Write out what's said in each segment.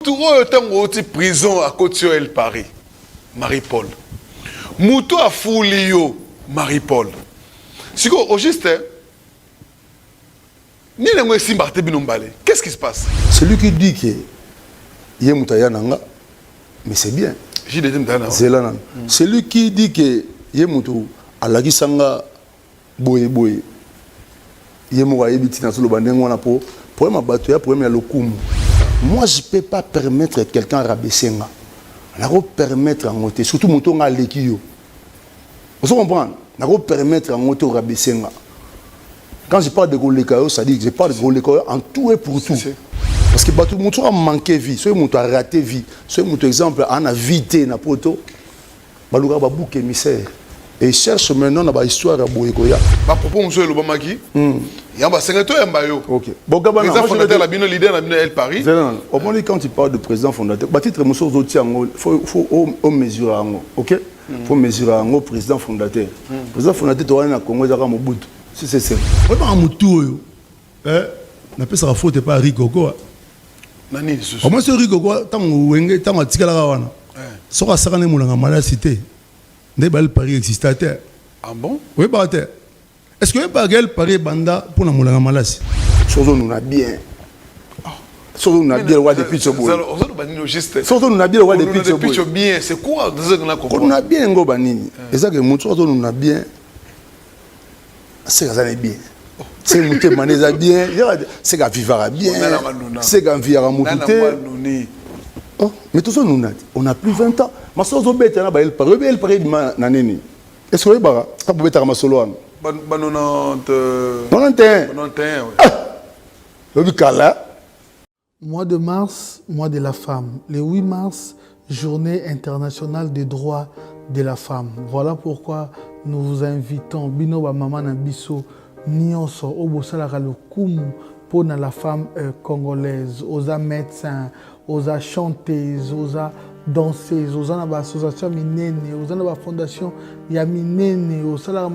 Moutou est en prison à Côte-sur-El Paris. Marie-Paul. Moutou a Foulio. Marie-Paul. Si vous au juste, qu'est-ce qui se passe? Celui qui dit que il y a Moutaya Nanga, mais c'est bien. Celui qui dit que il y a Moutou Alagi Sanga Boye Boye, il y a Mouraye Bitina sur le bandeng pour ma batoya pour me lokumu. Moi je peux pas permettre quelqu'un rabaisser nga. La permettre en côté surtout Moutou nga lekio. Vous comprenez? La permettre en côté rabaisser nga. Quand je parle de Golekayo, ça dit que je parle de Golekayo en tout et pour tout. Parce que tout le monde a manqué vie, soit il a raté vie, soit il a exemple en a vité na poto, baluka ba bouc émissaire. Et cherche maintenant dans l'histoire à Boyekoya. À propos de M. Lobamaki, il y a un secrétaire Mbayo. Ok. Bon, président fondateur, la bino leader, la bino El Paris. Au moins, quand tu parles de président fondateur, titre de il faut mesurer. Ok? Il faut mesurer le président fondateur. Le président fondateur, tu as un Congo, tu as un Mobutu. C'est ça. Oui, pas un Mobutu. On peut se faute pas Rigogo. Comment ce Rigogo, tant que tu as tiré la wana. So ka sakane mulanga mala cité. Ne bal Paris existateur. Ah bon? Oui, bah est-ce que Bagel Paris banda pour la mulanga malasi? Surtout nous a bien. Surtout nous a bien roi depuis ce bout. Surtout nous a bien roi depuis ce bout. Bien, c'est quoi on a bien ngo banini. Et ça que surtout nous a bien. C'est ça bien. C'est muté maneza bien, c'est qu'à vivre bien. C'est qu'à vivre mouté. Oh, mais tout ça, on a plus 20 ans. Ma soeur Zobet, elle a elle paraît naneni. Est-ce que vous avez ça pour être ma solo? 91. Mois de mars, mois de la femme. Le 8 mars, journée internationale des droits de la femme. Voilà pourquoi nous vous invitons, Bino ba Maman Nabiso, Nyonso, Obosala Kalokumu, pour la femme congolaise, aux médecins, aux chanteuses, aux danseuses, aux associations minene, aux fondations yaminene, aux salariés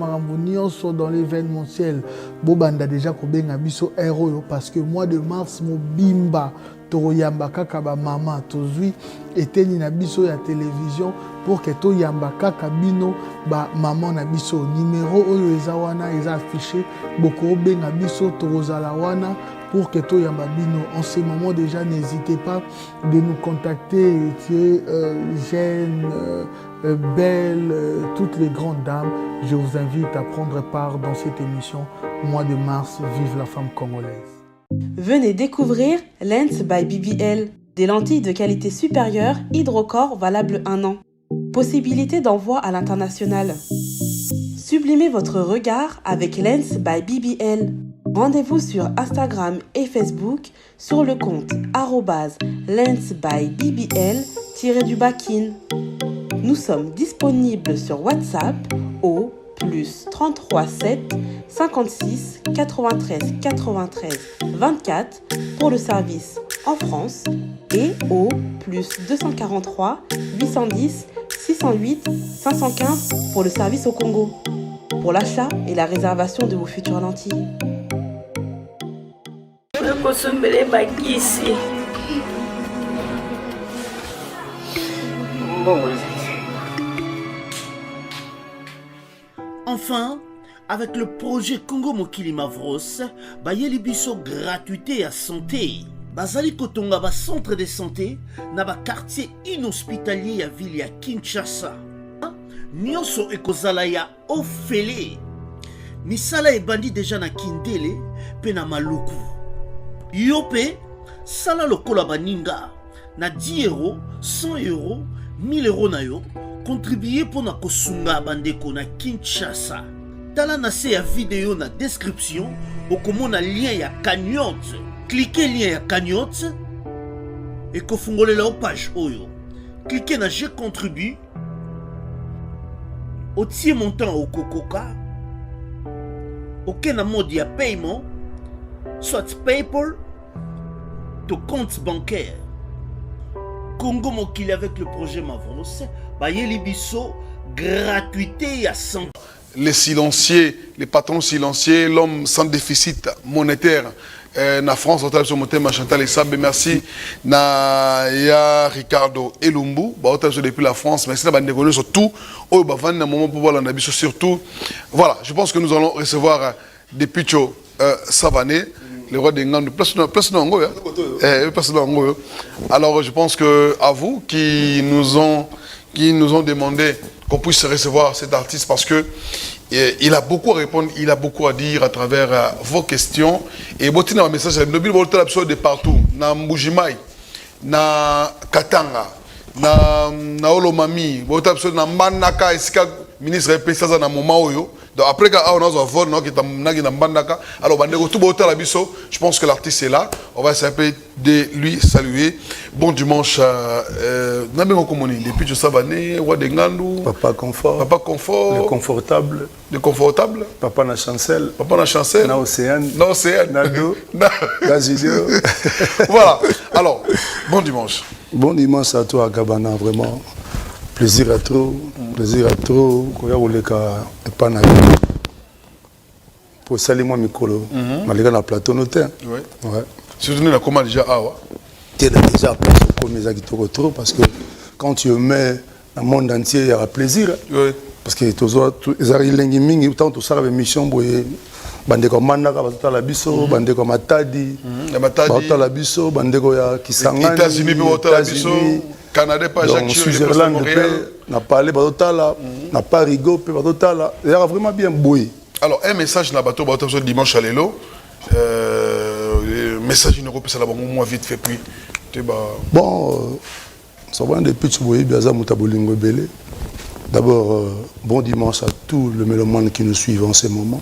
dans l'événementiel. Bobanda déjà kobenga biso héros parce que mois de mars mo bimba toyamba kaka ba maman tozui eteni na biso ya télévision pour que toyamba kaka bino ba maman na biso numéro oyo eza wana eza affiché boko benga biso tozala wana pour que tout yamba bino. En ce moment déjà, n'hésitez pas de nous contacter, Jeanne, Belle, toutes les grandes dames. Je vous invite à prendre part dans cette émission. Mois de mars, vive la femme congolaise. Venez découvrir Lens by BBL, des lentilles de qualité supérieure, hydrocore valable 1 an. Possibilité d'envoi à l'international. Sublimez votre regard avec Lens by BBL. Rendez-vous sur Instagram et Facebook sur le compte @lensbybbl_kin. Nous sommes disponibles sur WhatsApp au +33 7 56 93 93 24 pour le service en France et au +243 810 608 515 pour le service au Congo. Pour l'achat et la réservation de vos futures lentilles. Enfin, avec le projet Congo Mokili Mavros, bayeli biso gratuité à santé. Bazali kotonga ba centre de santé na ba quartier inhospitalier ya ville ya Kinshasa. Nyonso ekozala ya ofele. Misala ebandi déjà na Kindele pe na Maluku. Yope sala lokola baninga na 10 €, 100 €, 1000 € na yo contribuer pour na kosunga bandeko na Kinshasa. Tala na se ya vidéo na description okomona lien ya cagnotte. Cliquez lien ya cagnotte et kofungolela o page oyo. Cliquez na je contribue. Otie montant au Kokoka. Aucun mode de paiement, soit PayPal, ton compte bancaire. Congo Mokili avec le projet Mavros, Bayeli Bisso, gratuité à 100. Les silencieux, les patrons silencieux, l'homme sans déficit monétaire, na France hôtel sur Motema Chantal Esabe merci na ya Ricardo Elumbu ba hôtel depuis la France merci na bande connus surtout au ba van na moment pour voir la biso surtout voilà je pense que nous allons recevoir depuis Picho Savané le roi des Ngandou place Nango place Nango alors je pense que à vous qui nous ont demandé qu'on puisse recevoir cet artiste parce que il a beaucoup à répondre, il a beaucoup à dire à travers vos questions. Et il y a un message de partout. Na Mbujimai, na Katanga, na Olomami, na Manaka, ministre de na moment. Donc après quand on a un vol, alors je pense que l'artiste est là. On va essayer de lui saluer. Bon dimanche. Depuis que Savané, roi de Ngandou. Papa Confort. Papa Confort. Le confortable. Le confortable. Papa na chancel. Papa na chancel. Na océane. Na océane. Nado. Gazidio. Voilà. Alors, bon dimanche. Bon dimanche à toi, Gabana, vraiment. Plaisir à trop. Plaisir à trop. Koya oleka epana. Pour saluer moi Mikolo. Malgré la plateau noté. Oui. Ouais. Surtout nous la comment déjà awa. Tu es déjà comme les acteurs trop parce que quand tu mets dans le monde entier il y aura plaisir. Oui. Parce que ils arrivent lengi autant tout ça la mission boye bande comme Manaka batata la biso bande comme Matadi batata la biso bande ko ya Kisangani États-Unis batata la biso Canada pas Jacques Switzerland n'a parlé batata la n'a pas rigo pe batata la il y a vraiment bien boye. Alors un message na bateau batata dimanche à l'élo message une Europe ça là moi vite fait puis bon ça va depuis tu boye biaza mutabolingo belé. D'abord, bon dimanche à tous les mélomanes qui nous suivent en ce moment.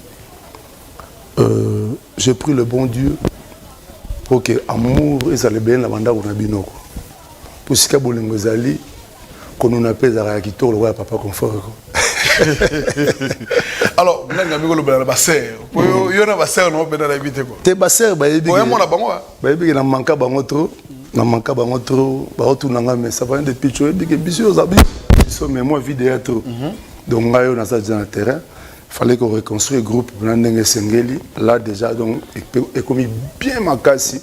J'ai pris le bon Dieu pour que l'amour et ça le bien la banda qu'on a bino. Pour ce qu'il y a qu'on nous appelle à Rakito, le roi Papa Confort. Alors, nous avons un basser. Il y a un basser, on va la vite. Tes bassers, il y a un manque à banotro. Na manka bango trop ba otunanga mais ça va depuis tu dis que bisous zabi mais moi vidéo trop donc ngayo na ça dans le terrain fallait qu'on reconstruise groupe Nandenge Sengeli là déjà donc et comme bien makasi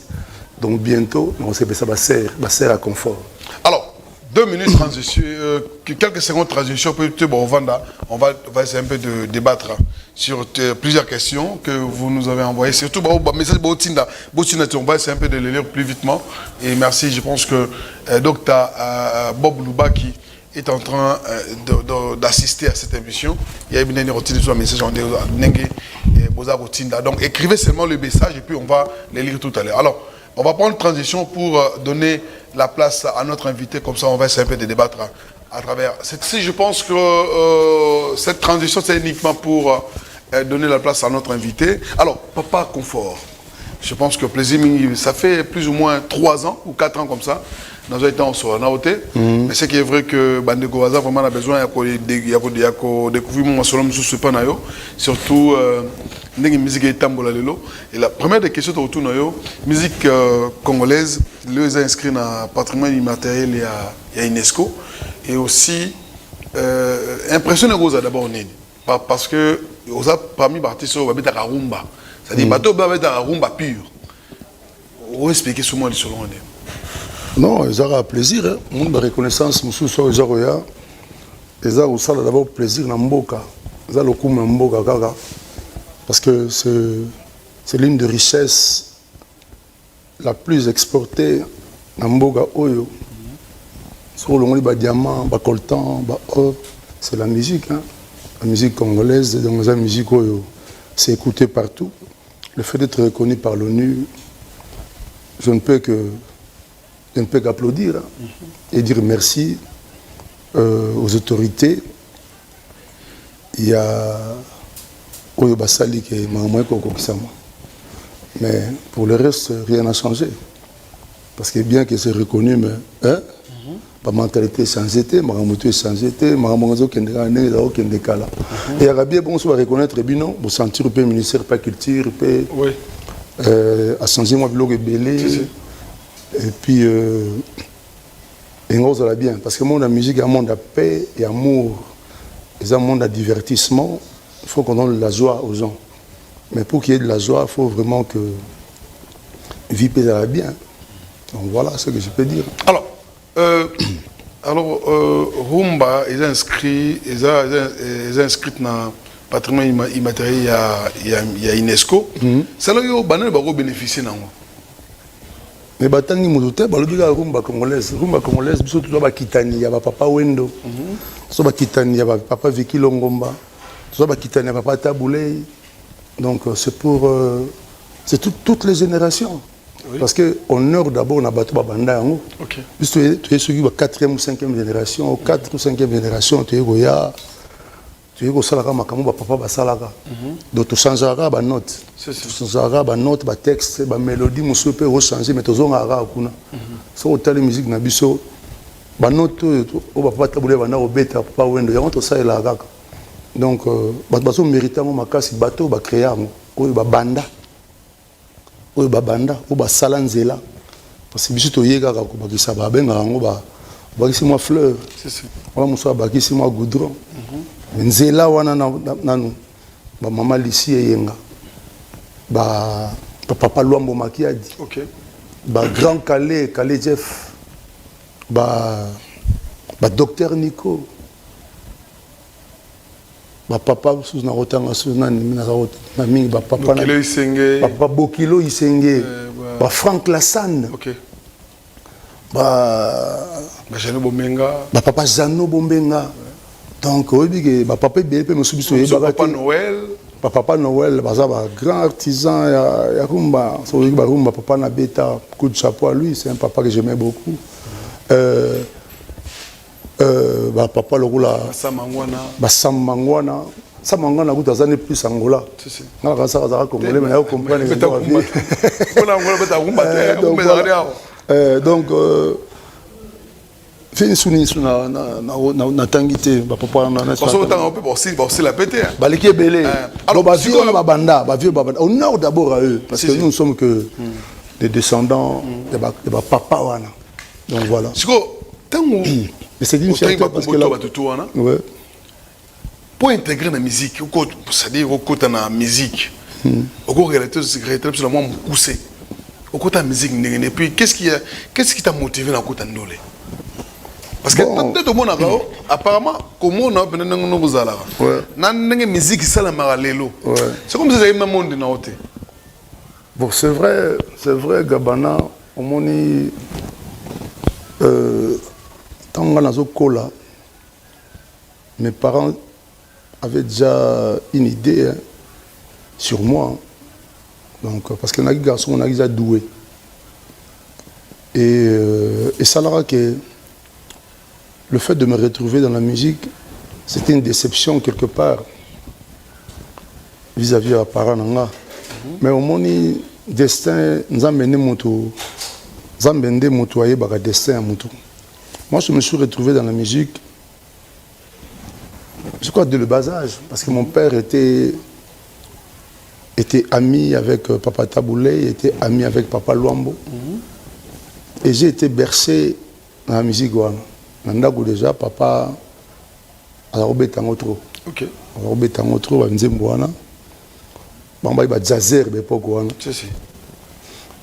donc bientôt on sait ça va servir à confort. Alors 2 minutes transition quelques secondes transition peut-être bon on va essayer un peu de débattre sur plusieurs questions que vous nous avez envoyées, surtout message Botinda, on va essayer un peu de les lire plus vitement. Et merci, je pense que Dr Bob Loubaki est en train d'assister à cette émission. Il y a une routine sur un message en Nengue et Boza Botinda. Donc écrivez seulement le message et puis on va les lire tout à l'heure. Alors, on va prendre une transition pour donner la place à notre invité, comme ça on va essayer un peu de débattre à travers. Je pense que cette transition c'est uniquement pour donner la place à notre invité. Alors, Papa Confort, je pense que plaisir, ça fait plus ou moins 3 ans ou 4 ans comme ça. Nous avons été en Soanaoté. Mais c'est qui est vrai que Bande Goaza vraiment a besoin de découvrir mon solom sous ce panayo. Surtout, la musique est tambola lelo. Et la première des questions autour de la musique congolaise, les inscrits dans le patrimoine immatériel et à UNESCO. Et aussi, impressionné Rosa d'abord, parce que parmi les artistes, on va mettre la rumba. C'est-à-dire, on va mettre la rumba pure. On va expliquer ce mot de ce long. Non, ils auront plaisir. Mon reconnaissance, monsieur, ils auront d'abord plaisir dans Mboka. Ils auront le coup dans Mboka. Parce que c'est l'une des richesses la plus exportée dans Mboka Oyo. Sur le diamant, coltan, c'est la musique. Hein? La musique congolaise, donc la musique Oyo, c'est écouté partout. Le fait d'être reconnu par l'ONU, je ne peux qu'applaudir et dire merci aux autorités. Il y a Oyo Basali qui est mais pour le reste, rien n'a changé. Parce que bien que c'est reconnu, mais la mentalité est changée, ma moto est changée, ma moto est changée. Et il y a bien bon soit reconnaître bien, pour sentir le ministère de la culture, à changer mon vlog belé. Et puis, on va bien. Parce que le monde de la musique est un monde de paix et d'amour. C'est un monde de divertissement. Il faut qu'on donne de la joie aux gens. Mais pour qu'il y ait de la joie, il faut vraiment que vie pèsera bien. Donc voilà ce que je peux dire. Alors, Rumba est inscrit dans le patrimoine immatériel, il y a UNESCO. C'est là que vous avez bénéficié de ça. Mais batangi motote balobi ka rumba congolaise biso tout ba kitani ya papa Wendo so ba kitani ya papa Vicky Longomba so ba kitani ya papa Taboulé. Donc c'est pour c'est toutes les générations. Oui. Parce que honneur d'abord na bato ba banda yango. OK. Biso tu es celui de 4e ou 5e génération, 4 ou 5e génération tu es goya tu es salaka makamu ba papa ba salaka. Donc tu changeras ba note. Tu changeras ba note, ba texte, ba mélodie muso peut rechanger mais tozonga ra kuna. So otali musique na biso ba note o ba papa Taboulé bana obeta papa Wendo yango to ça ela kaka. Donc bato mérite mo makasi bato ba créer ko ba banda. Oyo ba banda o ba sala nzela parce que biso to yeka ka ko bakisa ba benga ngo ba bakisi moi fleur. C'est ça. Wala muso bakisi moi goudron. Nzela wana nanu ba mama Lisi yenga ba papa Luambo Makiadi. OK. Ba grand Calais Jeff ba docteur Nico ba papa sous na rotanga sous na mingi ba papa na papa Bokilo Isenge ba Frank Lassane. OK. Ba Jano Bombenga ba papa Jano Bombenga. Donc oui que ba papa BP me subiso papa Noël papa Noël baza ba grand artisan ya rumba so ba rumba papa na beta coup de chapeau à lui, c'est un papa que j'aimais beaucoup. Ba papa lokula Samangwana Samangwana kutazane plus Angola. Na ka sa za congolais mais on comprend les donc fini suni na tangité ba papa na parce que on peut aussi la péter baliki belé alors ba vieux ba banda honneur d'abord à eux parce que nous ne sommes que des descendants de ba papa wana. Donc voilà. Mais c'est une fierté parce que là ouais. Pour intégrer la musique, c'est-à-dire au côté de la musique, au côté de la musique, poussé. Au côté de la musique, et puis qu'est-ce qui t'a motivé dans le côté de nous? Parce que tout le monde apparemment, comment on a obtenu la musique, c'est la maralelo. C'est comme si c'était le même monde dans le bon, c'est vrai, Gabana, au moni, quand on a cola, mes parents avaient déjà une idée sur moi. Donc, parce qu'on a des garçons, on a déjà doué. Et ça leur a que le fait de me retrouver dans la musique, c'était une déception quelque part vis-à-vis de mes parents. Mais au moins, le destin nous a mené moto. Moi, je me suis retrouvé dans la musique, je crois, dès le bas âge, parce que mon père était ami avec papa Taboulé, était ami avec papa Luambo. Et j'ai été bercé dans la musique. Nandago déjà, papa a robé Tangotro. Ok. A robé Tangotro, a Nzembouana. Bamba ba jazzer d'époque.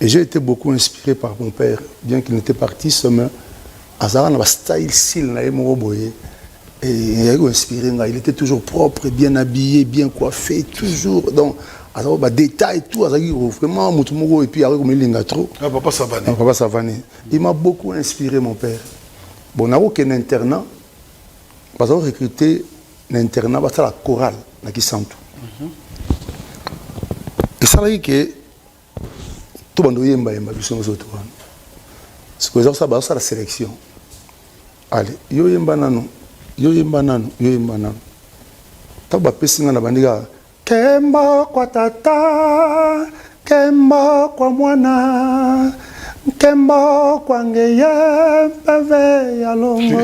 Et j'ai été beaucoup inspiré par mon père, bien qu'il n'était pas artiste, mais Azara a style style na Moboye. Et il a inspiré, il était toujours propre, bien habillé, bien coiffé, toujours. Donc, alors, bah, détail, tout, vraiment, et puis, Papa Savané. Papa Savané. Il m'a beaucoup inspiré, mon père. Bon, on a aucun internat, parce qu'on a recruté un internat, c'est la chorale, la Kisantou. Et ça veut dire que tout le monde est en c'est que ça, c'est la sélection. Allez, yo yemba nanu. Taba pesinga na bandiga kemba kwa tata, kemba kwa mwana, kemba kwa ngeye pave ya longo.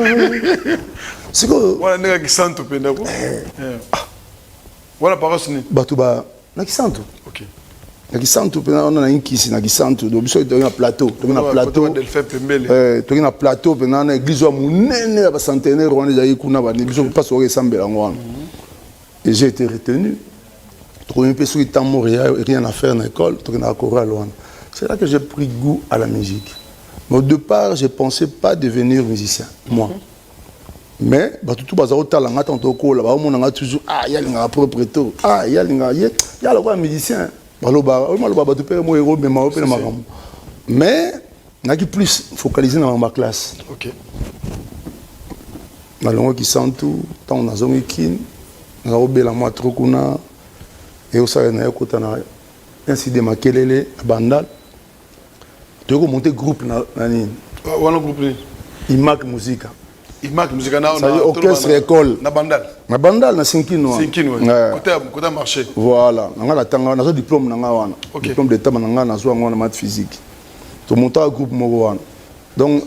Siko wala nega kisanto penda ko. Wala parasuni. Batuba na kisanto. OK. Na kisanto pena on na inkisi na kisanto do biso to na plateau to na plateau pena na église wa munene ya centenaire on déjà ikuna ba biso pas so resembler ngwana. Et j'ai été retenu. Trouvé un peu sur Montréal, rien à faire dans l'école, to na chorale wana. C'est là que j'ai pris goût à la musique. Mais au départ, je ne pensais pas devenir musicien, moi. Mais tout bazaro talanga tanto ko là on a toujours il y a un propre tout il y a le musicien mais on a plus focalisé dans ma classe. OK. Malongo qui sent tout tant on a zongi kin na obela moi trop kuna et au ça na yokota na ainsi de makelele bandal tu veux monter groupe na nini wana groupe ni Imak musique. Imak musique na on a orchestre école na bandal na Sinkino côté marché voilà on a la tanga na diplôme na wana diplôme d'état na nga na zo ngona maths physique to monter groupe moko wana donc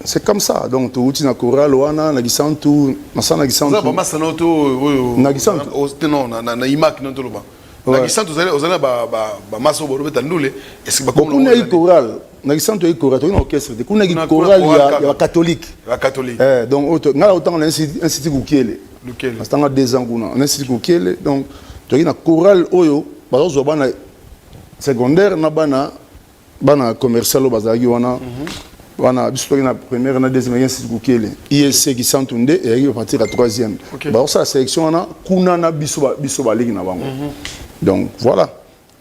c'est comme ça donc tu uti na chorale wana na gisantu na sana gisantu ça ba sana to na gisantu non na Imak non to loba na gisantu ozala ba maso bo robeta ndule est-ce que ba comme na chorale na gisantu chorale to na orchestre de kuna chorale ya catholique donc ngala autant na institut Kukiele lequel parce que 2 ans kuna na institut Kukiele donc to na chorale oyo bazo bana secondaire na bana commercial bazaki wana wana biso na première na deuxième institut Kukiele ISC qui s'entunde et il va partir à 3e bah ça la sélection wana kuna na biso ba ligue na bango donc voilà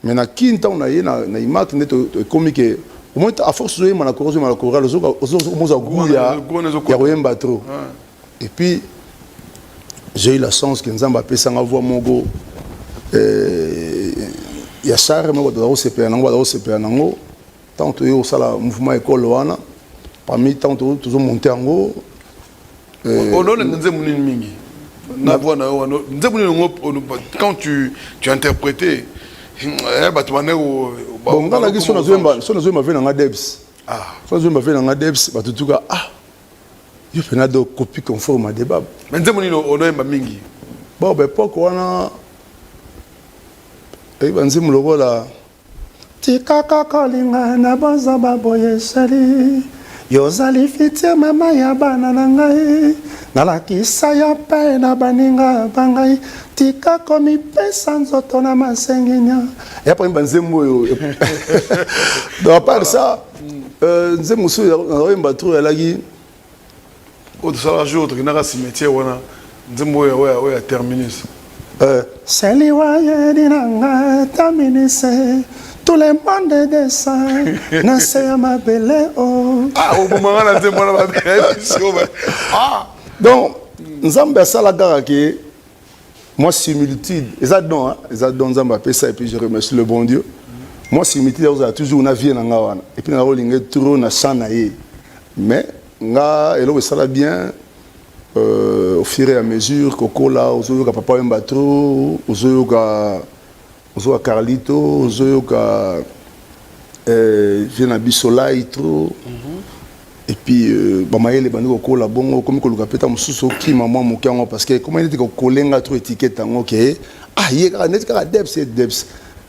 mais na quinta on a na Imak neto comique au moins à force de na chorale ozo gouya ya koyemba trop et puis j'ai eu la chance que nzamba pesa nga voix mongo ya charme mo do CPA nango tant que au sala mouvement école wana parmi tant que toujours monter en haut quand tu interprétais bon quand la question na ma veut na debs batutuka yo fena do copie conforme à débat mais nzemuni ono yemba mingi bon ben poko wana banzimu lokola tikaka kolinga na bonza baboye sali yozali fitie mama ya bana na ngai nalakisa yo mpe na baninga bangai tika komipesa nzoto na masenginya yapo banzimu oyo donc à part ça nzemu so oyemba trop alaki au jour de na cimetière wana nzemu oyo terminus Seli waye dinanga terminus tout le monde descend na se ma belle au moment là nzemu na donc nzamba sala garaki moi similitude ça don nzamba pesa et puis je remercie le bon Dieu moi similitude a toujours na vie na ngawana et puis na rolinga trop na sana ye mais nga elo sala bien au fur et à mesure kokola ozoyoka papa Mbatro ozoyoka Carlito ozoyoka vient bisolai trop et puis bamayele bandi kokola bongo comme koluka peta mususu ki maman mokango parce que comment il était kolenga trop étiquette ngo ke il y a net ka debs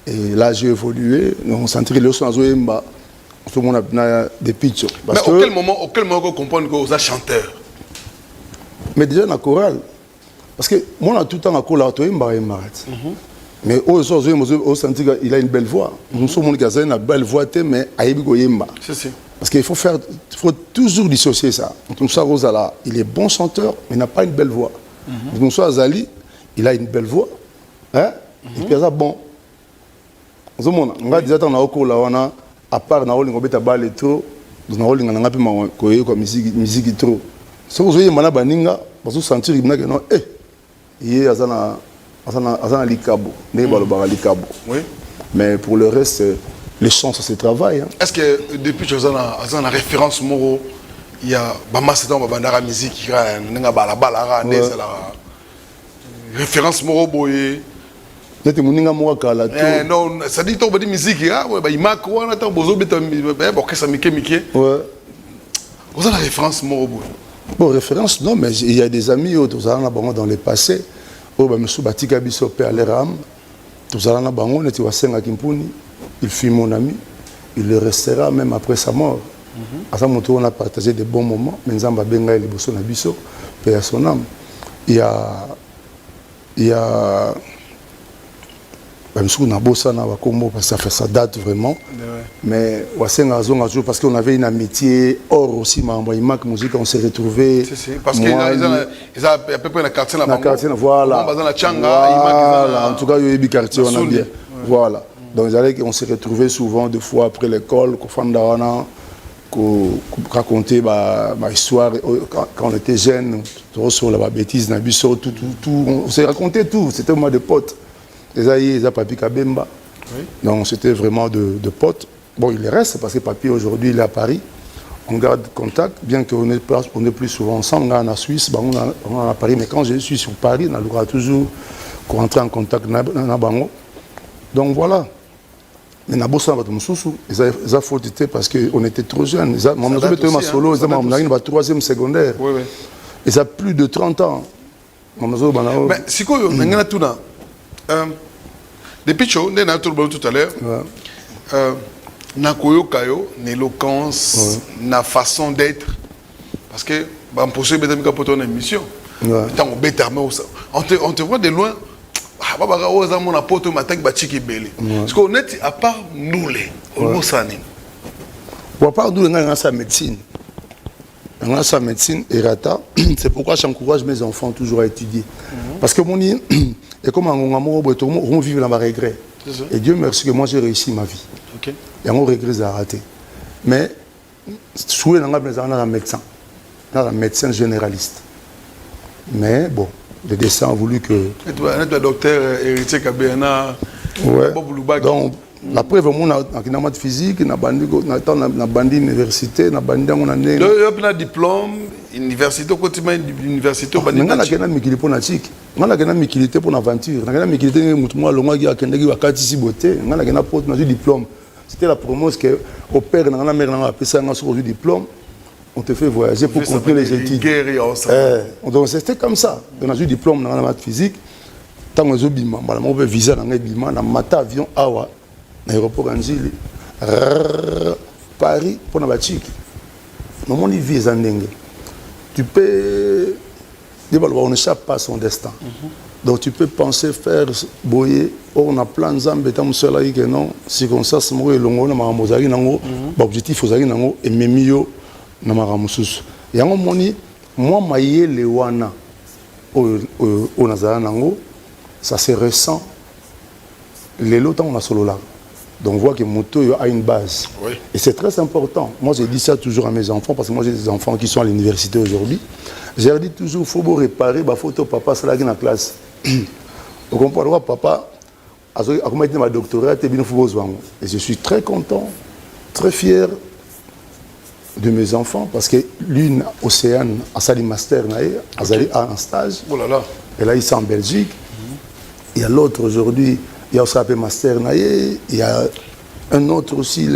et là j'ai évolué on sentir les sons azoyemba tout le monde a des pitchs mais auquel moment on comprend que vous êtes chanteur. Mais déjà dans la chorale, parce que moi, tout le temps, dans la chorale, mais au senti qu'il a une belle voix. Nous sommes une belle voix, mais parce qu'il faut toujours dissocier ça. Moussa Rosala, il est bon chanteur, mais il n'a pas une belle voix. Moussa Azali, il a une belle voix, hein? Et puis ça bon. On a déjà dans la chorale, à part dans la balle trop, dans la chorale, musique trop. Si vous voyez mana baninga vous sentir que non il azana likabo ne balobara likabo oui mais pour le reste les chants ça se travaille hein. Est-ce que depuis que azana référence moro il y a bamasa dans bandara musique qui nga balabala ndeza la référence moro boye nete muninga moko kala to non ça dit to badi musique ba Imak wana ta bozo beta ba kesa mike ouais vous avez la référence moro boye. Bon, référence, non, mais il y a des amis dans le passé. M. Batika Bisso Père Leram, il fut mon ami, il le restera même après sa mort. À ce moment on a partagé des bons moments, mais Nzamba Benga et les Bosso Nabisso, Père son âme. Il y a parce que ça date vraiment. Mais parce qu'on avait une amitié hors aussi, musique, on s'est retrouvés. Parce qu'ils ont à peu près un quartier là-bas. Voilà. En tout cas, il y a eu un quartier, on a bien. Voilà. Donc, on s'est retrouvés souvent, deux fois après l'école, qu'on racontait ma histoire quand on était jeune, sur la bêtise, on s'est raconté tout. C'était moi de potes. Les Papi Kabemba. Donc c'était vraiment de potes. Bon, il reste parce que Papi aujourd'hui il est à Paris. On garde contact, bien qu'on est plus souvent ensemble. On est en Suisse, on est à Paris. Mais quand je suis sur Paris, on aura toujours rentrer en contact avec Bango. Donc voilà. Mais Nabosa ils ont faute parce qu'on était trop jeunes. Mon solo, ils ont troisième secondaire. Ils ont plus de 30 ans. Mais si quoi, depuis que on a tout à l'heure, Nakoyo Kayo, l'éloquence, la façon d'être, parce que on poursuit bien pour ton émission. On te voit de loin. Parce qu'on est à part nous les, on s'anime. À part nous, on a sa médecine. On a sa médecine et rata. C'est pourquoi j'encourage mes enfants toujours à étudier. Parce que mon et comme on vit dans ma regret. Et Dieu merci que moi j'ai réussi ma vie. Et on regrette à rater. Mais souhait dans un médecin, dans un médecin généraliste. Mais bon, le destin a voulu que. Et toi, docteur héritier Kabena. Ouais. Donc la preuve, on a un physique, on a bandi université, on a bandi on a né. Le diplôme université au quotidien université au bandi. On a gagné mikili pour natique. On a gagné mikili pour l'aventure. On a gagné mikili mutumo longa qui a kendegi wakati si beauté. On a gagné porte na diplôme. C'était la promesse que au père na mère na appelé ça sur du diplôme. On te fait voyager pour compléter les études. Donc c'était comme ça. On a eu diplôme dans la maths physique. Tant que je bima, on veut visa dans les bima, dans mata avion awa. L'aéroport Angili, Paris, pour la Batik. Mais mon vie est en dingue. Tu peux. On n'échappe pas à son destin. Donc tu peux penser faire boyer. On a plein de zambes, seul que non. Si comme ça, c'est moi, l'ongo, na maramozari nango. Objectif ozari nango et memio na maramusus. Et en moni, moi maïe lewana au nazara nango, ça c'est récent. Les lots on a solo là. Donc on voit que Moto a une base. Oui. Et c'est très important. Moi, je dis ça toujours à mes enfants, parce que moi, j'ai des enfants qui sont à l'université aujourd'hui. Je leur dis toujours, il faut réparer ma photo papa, c'est là dans la classe. Donc on peut voir papa, à comment était ma doctorat, et je suis très content, très fier de mes enfants, parce que l'une, Océane, a sali master, a un stage. Oh là là. Et là, ils sont en Belgique. Il y a l'autre aujourd'hui. Il y a aussi un master naïe, il y a un autre aussi,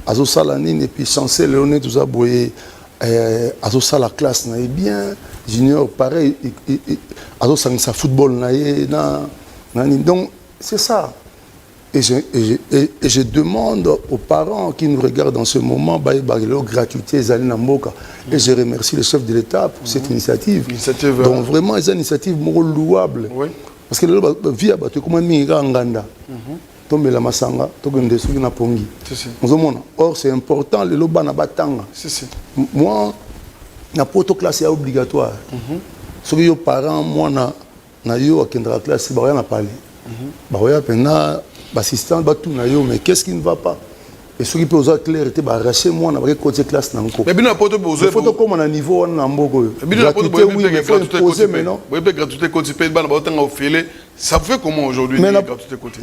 Azo Salanine, et puis Chancel Léoné, tout ça, Boye, Azo la classe naïe bien, junior pareil, Azo sa football naïe, donc c'est ça. Et je demande aux parents qui nous regardent en ce moment, gratuité, et je remercie le chef de l'État pour cette initiative. Donc vraiment, c'est une initiative louable. Oui. Parce que le vie a battu comme un migrant en Ganda. Tombe la masanga, tombe des souris na pongi. Or c'est important le loba na batanga. Moi, na poto classe est obligatoire. Ce que les parents, moi na yo akendra classe, ba na parler. Ba ya pena assistant ba tout na yo, mais qu'est-ce qui ne va pas? Et ceux qui peuvent avoir clarté, bah arracher moi na côté classe na nko. Mais bien poto besoin. Il faut comme on a niveau na mboko. Gratuité oui, mais faut imposer maintenant. Oui, gratuité côté pays ba na batanga au filet. Ça fait comment aujourd'hui gratuité côté?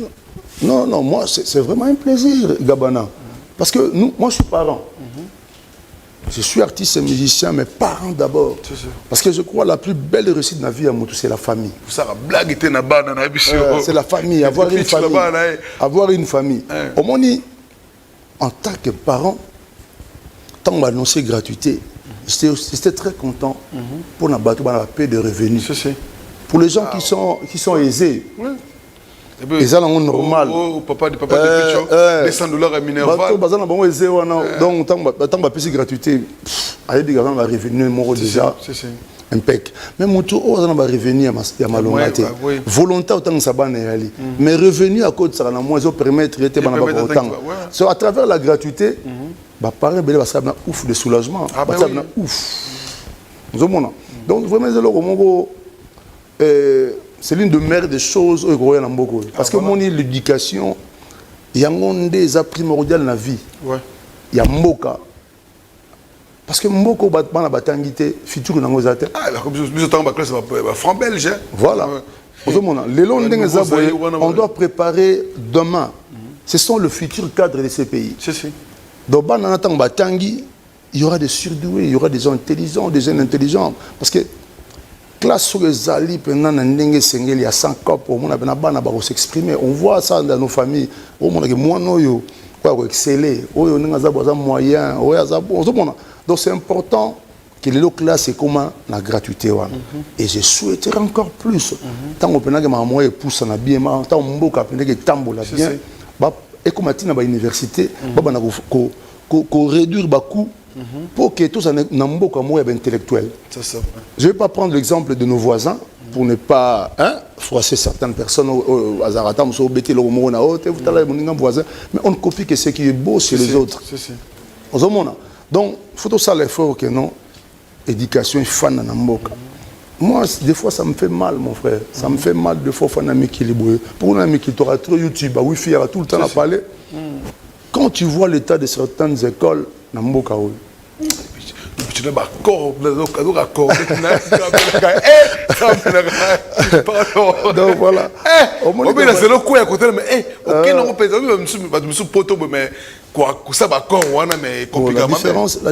Non, moi c'est vraiment un plaisir Gabana. Parce que moi je suis parent. Je suis artiste et musicien, mais parent d'abord. Parce que je crois que la plus belle réussite de la vie à Moutou, c'est la famille. C'est la famille, avoir une famille. Avoir une famille. Au moins, en tant que parent, tant qu'on m'a annoncé gratuité, j'étais très content pour la paix de revenus. Pour les gens qui sont aisés, Et ça, c'est normal. Papa de Picho, $200 à Minerval. Donc, tant que tu gratuité, il y a un revenu déjà. Impec. Mais mon tour, on va revenir à ma longuité. Volontaire autant que ça va aller. Mais revenu à côté, ça va nous permettre de traiter à travers la gratuité, pareil, ça va ouf de soulagement. Ça va ouf. Donc vraiment, c'est l'une des meilleures des choses au Gouvernement. Parce que mon l'éducation, il y a des primordial dans la vie. Il y a Mboka. Parce que Mboko battement la batangité futur dans nos athées. Ah, comme je t'en classe franc belge. Voilà. On doit préparer demain. Ce sont le futur cadre de ces pays. Donc il y aura des surdoués, il y aura des gens intelligents, des jeunes intelligents. Parce que classe sur les alliés, il y a 100 copes, on s'exprimer. On voit ça dans nos familles. On exceller, on a moyen. Donc c'est important que les classes comment la gratuité. Et je souhaiterais encore plus. Tant qu'on peut moyen pousse en bien, tant on peut tambola bien. Et comme à l'université, qu'on réduire le coût pour que tous en moyen intellectuel. Je ne vais pas prendre l'exemple de nos voisins pour ne pas froisser certaines personnes au hasard. Mais on copie que ce qui est beau chez les autres. Donc, il faut tout ça l'effort que non, éducation est fan dans Mboka. Moi, des fois, ça me fait mal, mon frère. Ça me fait mal, des fois, un ami qui est libre. Pour un ami qui t'aura trop YouTube, Wi-Fi, il y aura tout le temps à parler. Quand tu vois l'état de certaines écoles dans Mboka, tu n'as pas corps, donc voilà. C'est le coup à côté, mais ok, non, je me suis poteau, mais quoi, ça va corps, mais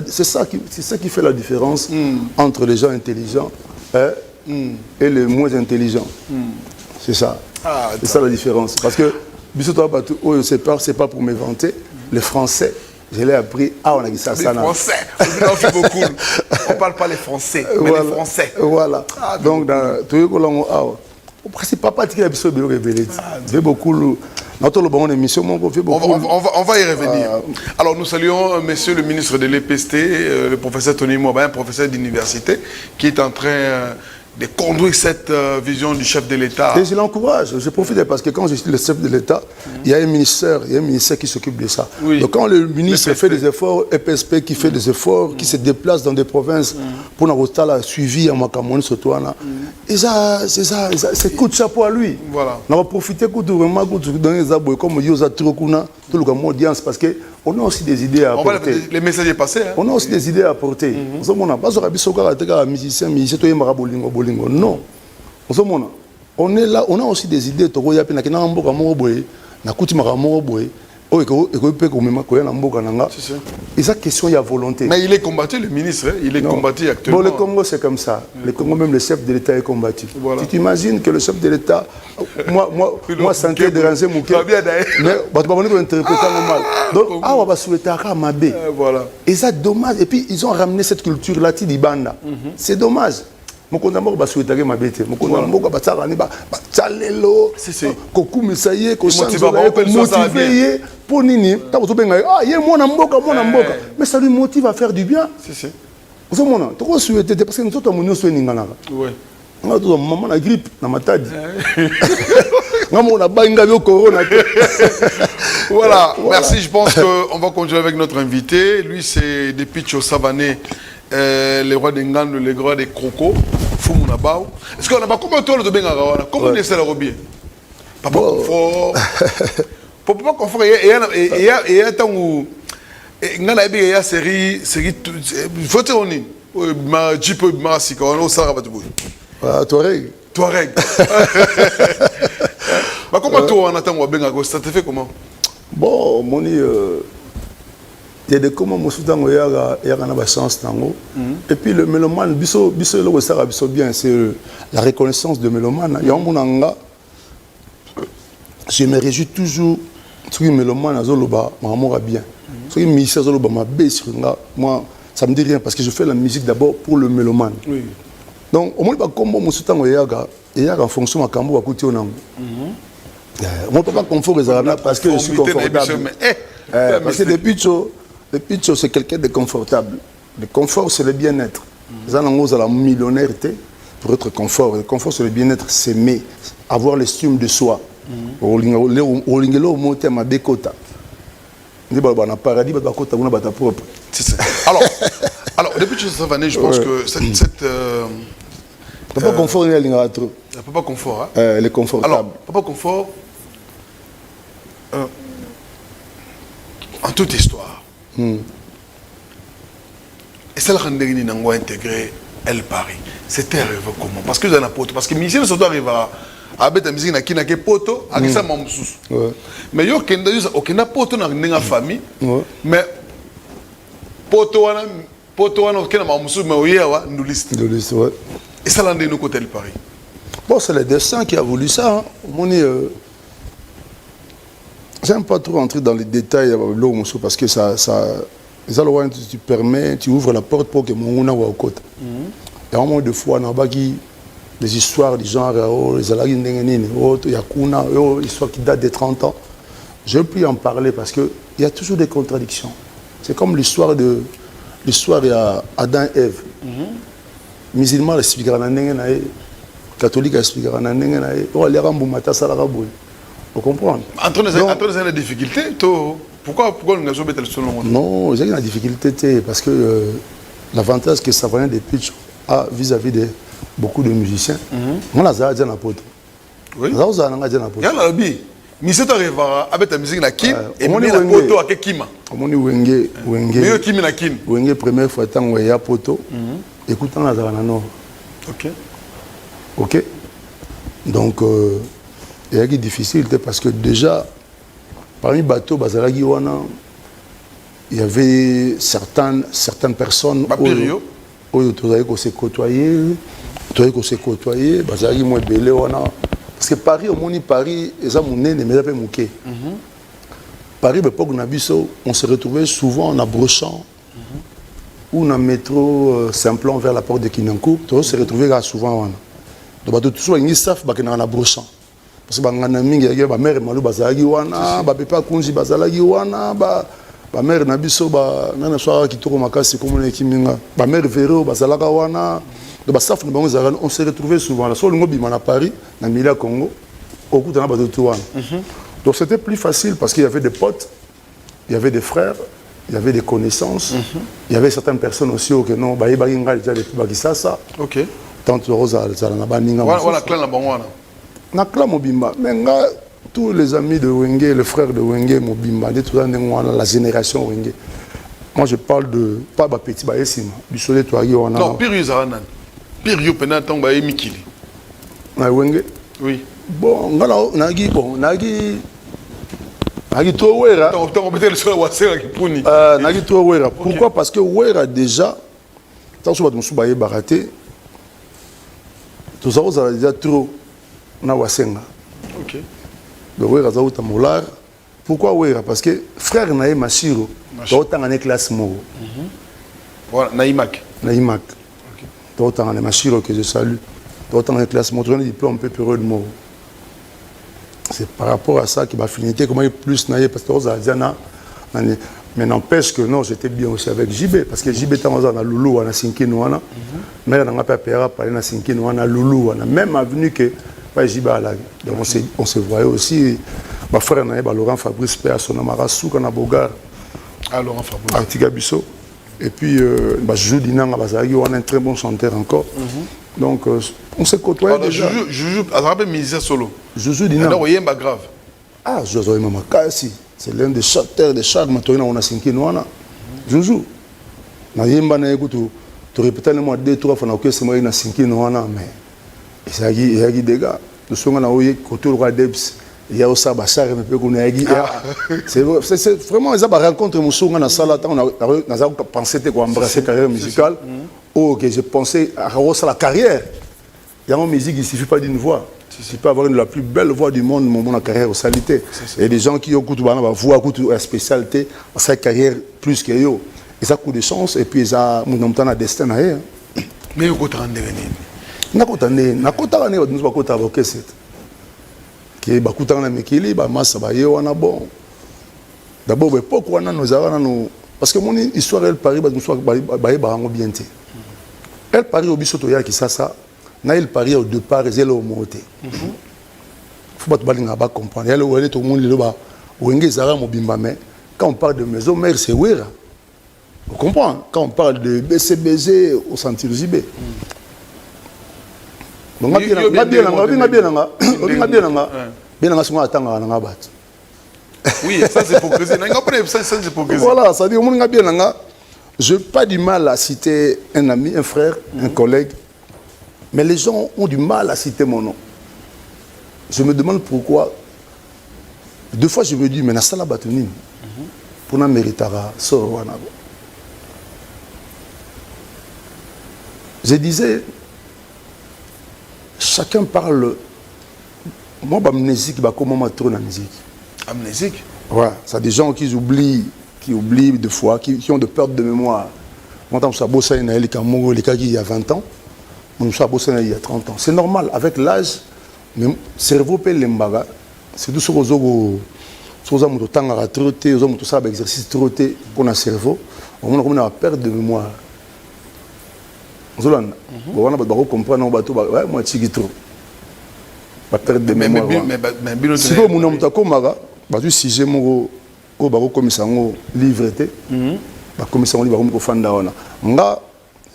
c'est ça qui fait la différence entre les gens intelligents et les moins intelligents. C'est ça. C'est ça la différence. Parce que, c'est pas pour me vanter, les Français. Je l'ai appris. On a dit ça. Les Français. On fait beaucoup. On ne parle pas les Français, mais les Français. Voilà. Donc, tout le monde c'est pas particulier à beaucoup. On va y revenir. Alors, nous saluons monsieur le ministre de l'EPST, le professeur Tony Mouaba, un professeur d'université, qui est en train de conduire cette vision du chef de l'État. Et je l'encourage, je profite parce que quand je suis le chef de l'État, il y a un ministère qui s'occupe de ça. Donc quand le ministre fait des efforts, EPSP qui fait des efforts, qui se déplace dans des provinces pour la suivi à Makamoni Sotouana, et ça, c'est coup de chapeau à lui. Voilà. On va profiter vraiment dans les abos comme Yosa Trokuna, tout le monde audience parce que on a aussi des idées à apporter. Les messages est passé. On a aussi des idées à apporter. On n'a pas de musicien, non. On est là, on a aussi des idées. Et ça, question, il y a volonté. Mais il est combattu, le ministre, il est combattu actuellement. Bon, le Congo, c'est comme ça. Le Congo, même le chef de l'État est combattu. Voilà. Tu t'imagines que le chef de l'État, moi, santé déranger mon cœur. Mais, on va interpréter mal. Donc, on va souhaiter à Mabé. Et ça, dommage. Et puis, ils ont ramené cette culture-là, Tidibanda. C'est dommage. Mon condamneur va souhaiter ma bête. Mon condamneur va s'arranger, va tchalelo, kokum ça y est, motiver pour nini. T'as besoin de il y a mon amboka. Mais ça lui motive à faire du bien. Vous savez mon, tu souhaiter parce que nous sommes venus sur n'ingana. Ouais. On a tout maman la grippe, na matadi. On a bainga bio corona. Voilà, merci. Je pense qu'on va continuer avec notre invité. Lui, c'est depuis Tchosavané. Les rois d'Engande, les rois des crocos, Fumunabao. Est-ce qu'on n'a pas comment toi le Bengara? Comment on essaie de rebier? Papa confort. Papa confort, et y a tant où. Ngana il y a série. Faut te on est. Ma Jeep, ma Sika, on a ça rabat bout. Touareg. Comment toi on attend ou Bengara? Ça te fait comment? Bon, moni. Il y a des comment il y a une chance et puis le mélomane biso bien c'est la reconnaissance de mélomane il y a un je me réjouis toujours sur mélomane azoloba maman bien sur une musique azoloba ma baisse moi ça me dit rien parce que je fais la musique d'abord pour le mélomane donc au moins pas comme il y a en fonction de kambo à côté on Mon papa confort les arabes parce que je suis confortable. Parce que depuis Tcho, c'est quelqu'un de confortable. Le confort, c'est le bien-être. Les gens ont la millionnaire pour être confort. Le confort, c'est le bien-être, s'aimer, avoir l'estime de soi. Au lingelo, monter ma bécota. On a paradis, on a propre. Alors, depuis que ça je pense que cette Papa confort, il y a trop. Papa confort, hein? Elle est confortable. Alors, Papa confort, en toute histoire, et celle qui a intégré El Paris, c'était arrivé comment? Parce que vous avez un pote, parce que Michel Soto arrive à mettre la musique qui n'a que poto, à qui ça m'a moussous. Mais il y a aucun poto dans la famille, mais poto, qui n'a pas moussous, mais il y a une liste. Et ça l'a dit nous côté El Paris. Bon, c'est le destin qui a voulu ça. Hein. J'aime pas trop entrer dans les détails parce que ça tu permets, tu ouvres la porte pour que mon ou au côté. Et à un moment de fois, on a des histoires du genre, les alagines il y a une histoire qui date de 30 ans. Je ne peux plus en parler parce qu'il y a toujours des contradictions. C'est comme l'histoire de Adam et Ève. Musulman expliquera na ndenge na ye, catholique expliquera na ndenge na ye, on allera mbumata salaka boy. Vous comprenez? Entre les difficultés, pourquoi nous avons fait le son? Non, j'ai une difficulté parce que l'avantage que ça vient de Pitch a vis-à-vis de beaucoup de musiciens. On a déjà un pote. Oui. On a déjà un pote. Il y a un bi. Miset arriva avec la musique na kin et on a poto avec Kima. On est Wenge. Mais Kimi na kin. Wenge première fois tant où il y a poto. Écoutons la Zaranano. Ok. Donc, il y a des difficultés parce que déjà, parmi les bateaux, il y avait certaines personnes qui se côtoyaient. Parce que Paris, au moins Paris, Paris, on se retrouvait souvent en abrochant. Ou dans le métro Simplon vers la porte de Kinancourt, on se retrouvait souvent. Donc, tout ça, il y a un brochant. Parce que ma mère est malou, ma papa kunji bazalagi wana, ma mère nabiso nana soir qui tourne makasi comme les kiminga, ma mère véro bazalaga wana. Donc, on se retrouvait souvent. La seule ngobi à Paris, dans le Mila Congo, au coup de la bataille. Donc, c'était plus facile parce qu'il y avait des potes, il y avait des frères. Il y avait des connaissances, il y avait certaines personnes aussi qui non, bah ça. OK. Tant Rosa, ça n'a pas ninga. Voilà clan la bangwana. Na clan mobimba, mais tous les amis de Wenge, les frères de Wenge mobimba, de tout la génération Wenge. Moi je parle de pas ba petit ba esima, du soleil toi on a. Non, pire Zaranan. Pire yo penaton ba emikili. Na Wenge? Oui. Bon, nagi pourquoi? Parce que Wera déjà, tant que nous avons baraté, nous avons déjà trop na Wasenga. OK. Le Wera Zaouta Molar. Pourquoi Wera? Parce que frère Naï Machiro, autant en classe Moro. Voilà, Naïmak. Naïmak. Autant en Machiro que je salue. Autant en classe Moro, on diplôme un peu peureux de Moro. C'est par rapport à ça qu'il m'a finité, comment il est plus naïf, parce que mais n'empêche que non, j'étais bien aussi avec JB, parce que JB était dans Loulou, on a Sinki Nouana, mais on n'a pas payé parler dans Sinki Nouana, Loulou, on a même avenue que JB à la. Donc on se voyait aussi, ma frère Laurent Fabrice Père, son amara Souk, on a Bogar, Laurent Fabrice, Antigabiso, et puis Joujou Dinang, on a un très bon chanteur encore. Donc, on s'est côtoyé déjà. Joujou, à musicien solo. Joujou Dinang. Alors, il y a un grave. Ah, Joujou Mamakasi. C'est l'un des chanteurs de chaque matin, on a 5 ans. Joujou. Na yemba na écoute, tu répètes le mois 2-3 fois que c'est moi qui 5 ans, mais il y a des gars. Nous sommes à Oye, côté le roi Debs. Il y a aussi Bachar, mais peu qu'on a dit. C'est vraiment, ils ont rencontré mon sourd dans la salle. On a pensé qu'on embrasser la carrière musicale. Oh, que je pensais à la carrière. Il y a une musique, il ne suffit pas d'une voix. Tu peux avoir la plus belle voix du monde, mon carrière au salité. Et des gens qui ont une voix, une spécialité, sa carrière plus que eux. Ils ont de chance et puis ils ont un destin. Mais ils ont un destin. Ils ont un destin. que bakutanga na mekili ba massa ba ye wana bon d'abord époque wana nous avons parce que mon histoire elle Paris ba bango bien té elle Paris au biso to ya kisasa na elle Paris au départ elle au monté faut pas balinga ba comprendre elle wele to monde le ba wenge zara mobimba mais quand on parle de maison mère c'est wera vous comprenez quand on parle de BCBG au centre JB donc bien oui, ça c'est hypocrisie. Voilà, ça dit, je n'ai pas du mal à citer un ami, un frère, un collègue, mais les gens ont du mal à citer mon nom. Je me demande pourquoi. Deux fois, je me dis, mais Nassala Batouni, pour na méritara, Sorowanabo. Je disais, chacun parle. Moi, amnésique, comment m'a trop amnésique. Amnésique? Ouais, c'est des gens qui oublient des fois, qui ont de perte de mémoire. Moi, je suis bossé il y a 20 ans, je suis bossé il y a 30 ans. C'est normal, avec l'âge, le cerveau peut l'embaga. C'est tout ce que vous avez traité, vous avez exercice traité pour le cerveau. On a perte de mémoire. Vous allez comprendre, moi, je suis trop. Perte de mémoire. Si vous avez un sujet au baro commissaire livre té ba commissaire livre ko fanda wana nga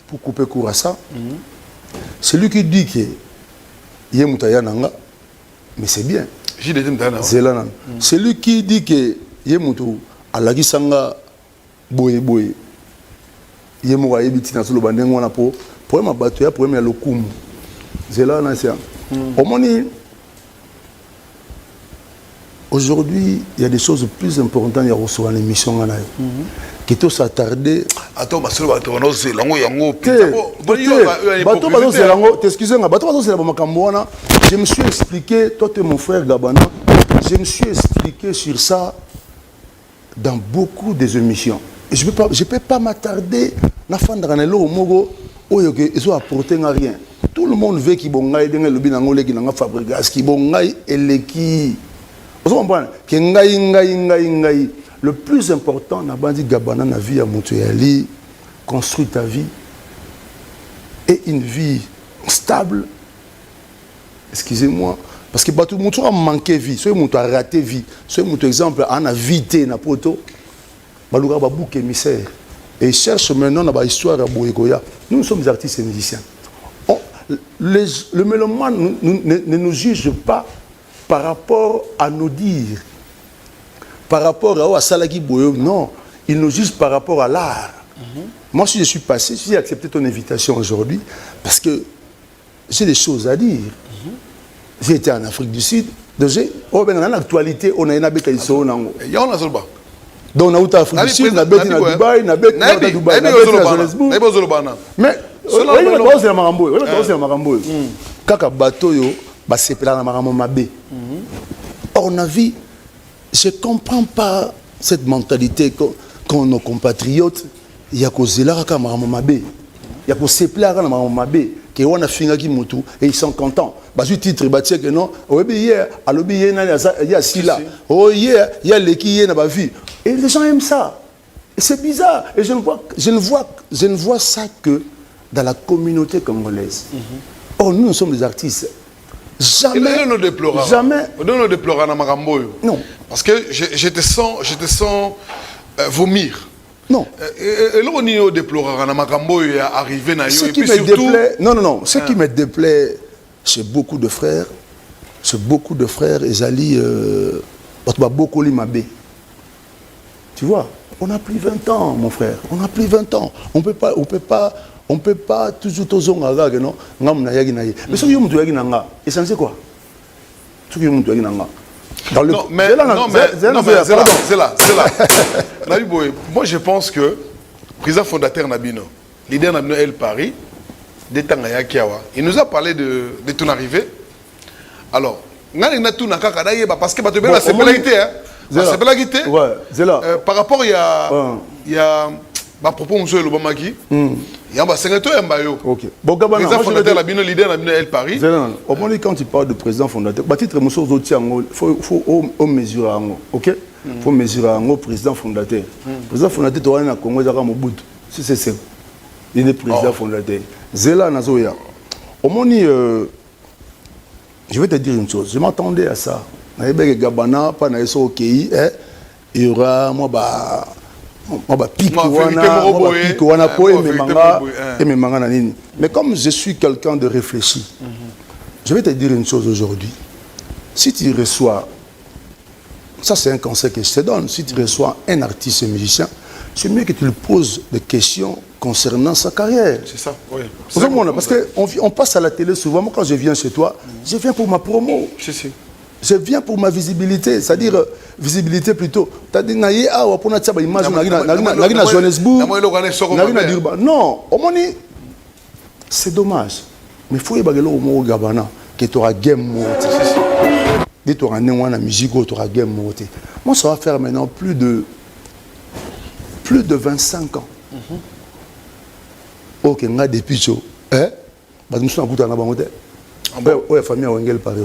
pour couper court à ça celui qui dit que yé mutaya nanga mais c'est bien celui qui dit que yé mutu alaki sanga boye boye yé mo wa yebiti na solo bandengo wana po problème bato ya problème ya lokumu zela na sia omoni. Aujourd'hui, il y a des choses plus importantes à recevoir l'émission. Qui tout s'attarder. Attends, je me suis expliqué, toi tu es mon frère Gabana, je me suis expliqué sur ça dans beaucoup des émissions. Et je ne peux pas m'attarder à faire des choses qui ont apporté rien. Tout le monde veut qu'il y ait des fabriques, qu'il y ait des vous comprenez? Le plus important, c'est Gabana na vie à Montréal, construire ta vie et une vie stable. Excusez-moi, parce que tout le monde a manqué de vie, soit il a raté vie, soit il exemple en a vité na poto, il y a un bouc émissaire et il cherche maintenant dans l'histoire à Boyegoya. Nous sommes des artistes et musiciens. Le mélomane ne nous juge pas par rapport à nous dire, par rapport à Salaki Boyo, non, il nous juge par rapport à l'art. Moi, si je suis passé, j'ai accepté ton invitation aujourd'hui, parce que j'ai des choses à dire. J'ai été en Afrique du Sud, donc en actualité, on a une abeka iso nango. Donc on a été en Afrique du Sud, on a été à Dubaï, on a été à Dubaï, on a été à Johannesburg. Mais, c'est la Marambo. Kaka bateau yo, c'est la Marambo Mabé. Or, on a vu, je ne comprends pas cette mentalité qu'ont nos compatriotes. Il y a cause là, il y a cause sepla à Maramabé, qui ont fait et ils sont contents. Parce que le titre, que non, hier, à l'obé, il y a Sila. Oh, hier, il y a l'équipe, il y a vie. Et les gens aiment ça. Et c'est bizarre. Et je ne vois ça que dans la communauté congolaise. Or, nous sommes des artistes. Jamais. Nous déplorons. Jamais. Nous déplorons dans Marambo. Non. Parce que je te sens vomir. Non. Et là, on déplore dans Marambo et arrivé dans ce qui me déplaît. Non. Ce qui me déplaît chez beaucoup de frères, Ezali, beaucoup l'imabé. Tu vois, on a pris 20 ans, mon frère. On a pris 20 ans. On peut pas toujours toujours non mais ce qui est c'est quoi ce qui est non mais c'est là moi je pense que président fondateur Nabino leader Nabino El Paris il nous a parlé de ton arrivée. Alors parce que c'est pas la par rapport il y a à propos de Monsieur Lobamaki, Il y a un sénateur et un bayo. Ok. Bon, Gabana, président fondateur, la bino leader, la bino El Paris. Au moins, quand tu parles de président fondateur, bah, titre Mousso Zotiango, il faut mesurer en haut. Ok? Il faut mesurer en haut président fondateur. Président fondateur, tu as un Congo, tu as un Mobutu. Si c'est ça. Il est président fondateur. Zéla Nazoya. Au moins, je vais te dire une chose. Je m'attendais à ça. Gabana, pas na eso ok, il y aura moi pique wana po et manga nanini. Mais comme je suis quelqu'un de réfléchi, je vais te dire une chose aujourd'hui. Si tu reçois, ça c'est un conseil que je te donne, si tu reçois un artiste musicien, c'est mieux que tu lui poses des questions concernant sa carrière. C'est ça, oui. Parce qu'on passe à la télé souvent, moi quand je viens chez toi, je viens pour ma promo. Je viens pour ma visibilité, c'est-à-dire visibilité plutôt. Tu as dit, pour une image, na Johannesburg, non, c'est dommage. Mais il faut que tu Gabana, que tu auras game que tu auras la musique, tu auras game. Moi, ça va faire maintenant plus de 25 ans. Ok, on a des pichos. Je suis en famille à Wengel Paris.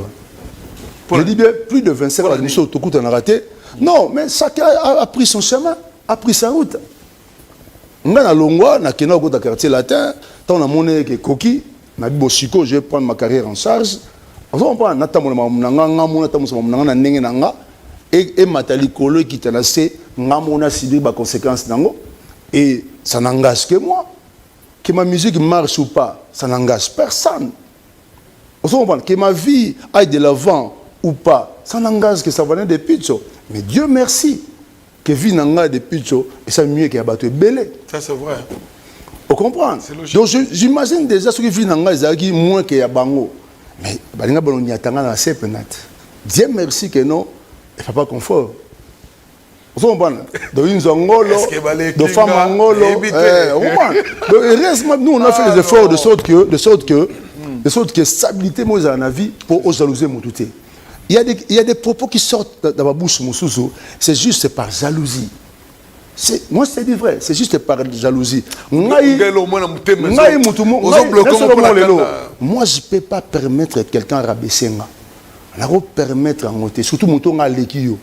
Je dis bien, plus de 25 ans, on a raté. Non, mais chacun a pris son chemin, a pris sa route. On a Longwa, on a un quartier latin, on a mon coquille, on a Bosiko, je vais prendre ma carrière en charge. On prend et Matali Kolo qui t'a laissé, on a subi les conséquences. Et ça n'engage que moi. Que ma musique marche ou pas, ça n'engage personne. Que ma vie aille de l'avant ou pas, ça n'engage que ça venait de Picho. Mais Dieu merci que vie n'engage de Picho et ça mieux qu'il y a battu belé. Ça c'est vrai. Vous comprenez? Donc j'imagine déjà ce que vie n'engage moins qu'il y a bango. Mais balinga balon y attanga na sepenat. Dieu merci que non, il faut pas confort. Vous comprenez? Donc une zongolo, de femmes angolo. Heureusement nous on a fait des efforts de sorte que stabilité moi dans la vie pour aux jalouser mon douté. Il y a des propos qui sortent de ma bouche, mon sousou. C'est juste par jalousie. Moi, c'est dit vrai. C'est juste par jalousie. Moi, je ne peux pas permettre quelqu'un de rabaisser. Je ne peux pas permettre en côté. Surtout mon tour à l'équio.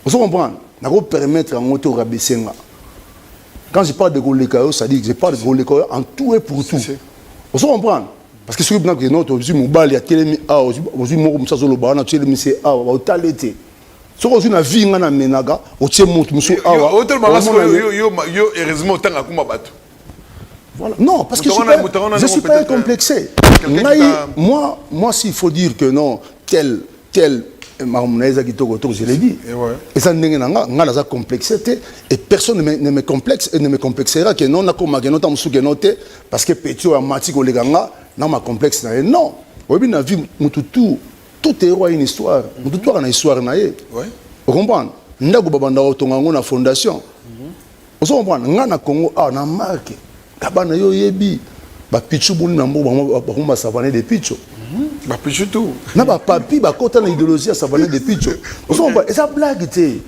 Vous comprenez? Je ne peux pas permettre en côté de rabaisser. Quand je parle de Golekao, ça dit que je parle de Golekao en tout et pour tout. Vous comprenez? Parce que si vous avez notre mobile, il y a télé a aujourd'hui mon ça sur le bar, tu es c'est a au talete. Si vous avez une vie ngana menaga, au tient monte monsieur a. Yo heureusement tant à kuma batu. Voilà. Non, parce que je suis pas complexé. Moi s'il faut dire que non tel Marounaïza qui toque, je l'ai dit. Et ça n'a pas complexité. Et personne ne me complexe et ne me complexera que non, parce que Pétio a mati ko leganga, non ma complexe non. Oui, dans la vie, tout héros a une histoire. Tout a une histoire naie. Vous comprenez? Ndago babanda otongango na fondation. Vous comprenez? Ngana Congo a na marque. Kabana yo yebi. Ba pichu boni na mbo ba savane de pichu. Bah plus tout. Na ba papi ba kota na idéologie ça va de picho. Et ça blague té.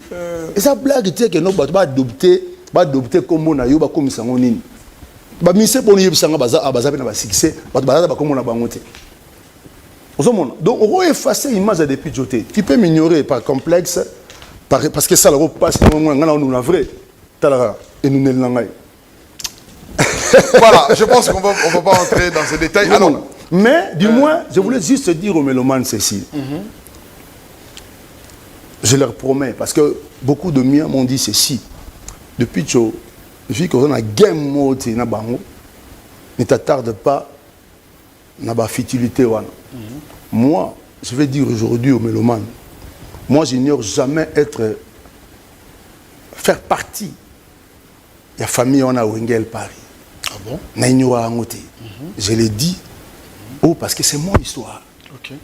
Et ça blague té que no ba adopter comme na yo ba komisa ngonini. Ba mise pour ni bisanga baza pe na ba succès, ba comme na bango té. Donc on va effacer l'image de picho té. Tu peux m'ignorer par complexe parce que ça le repasse ngana nous la vrai. Talara et nous ne Voilà, je pense qu'on va pas entrer dans ces détails. Alors, mais du moins, je voulais juste dire aux mélomanes ceci. Je leur promets, parce que beaucoup de miens m'ont dit ceci. Depuis que je qu'on a game mode na bango, ne t'attarde pas na ba futilité wana. Moi, je vais dire aujourd'hui aux mélomanes, moi j'ignore jamais faire partie de la famille on a Wengel Paris. Ah bon? Je l'ai dit. Oh, parce que c'est mon histoire. Okay.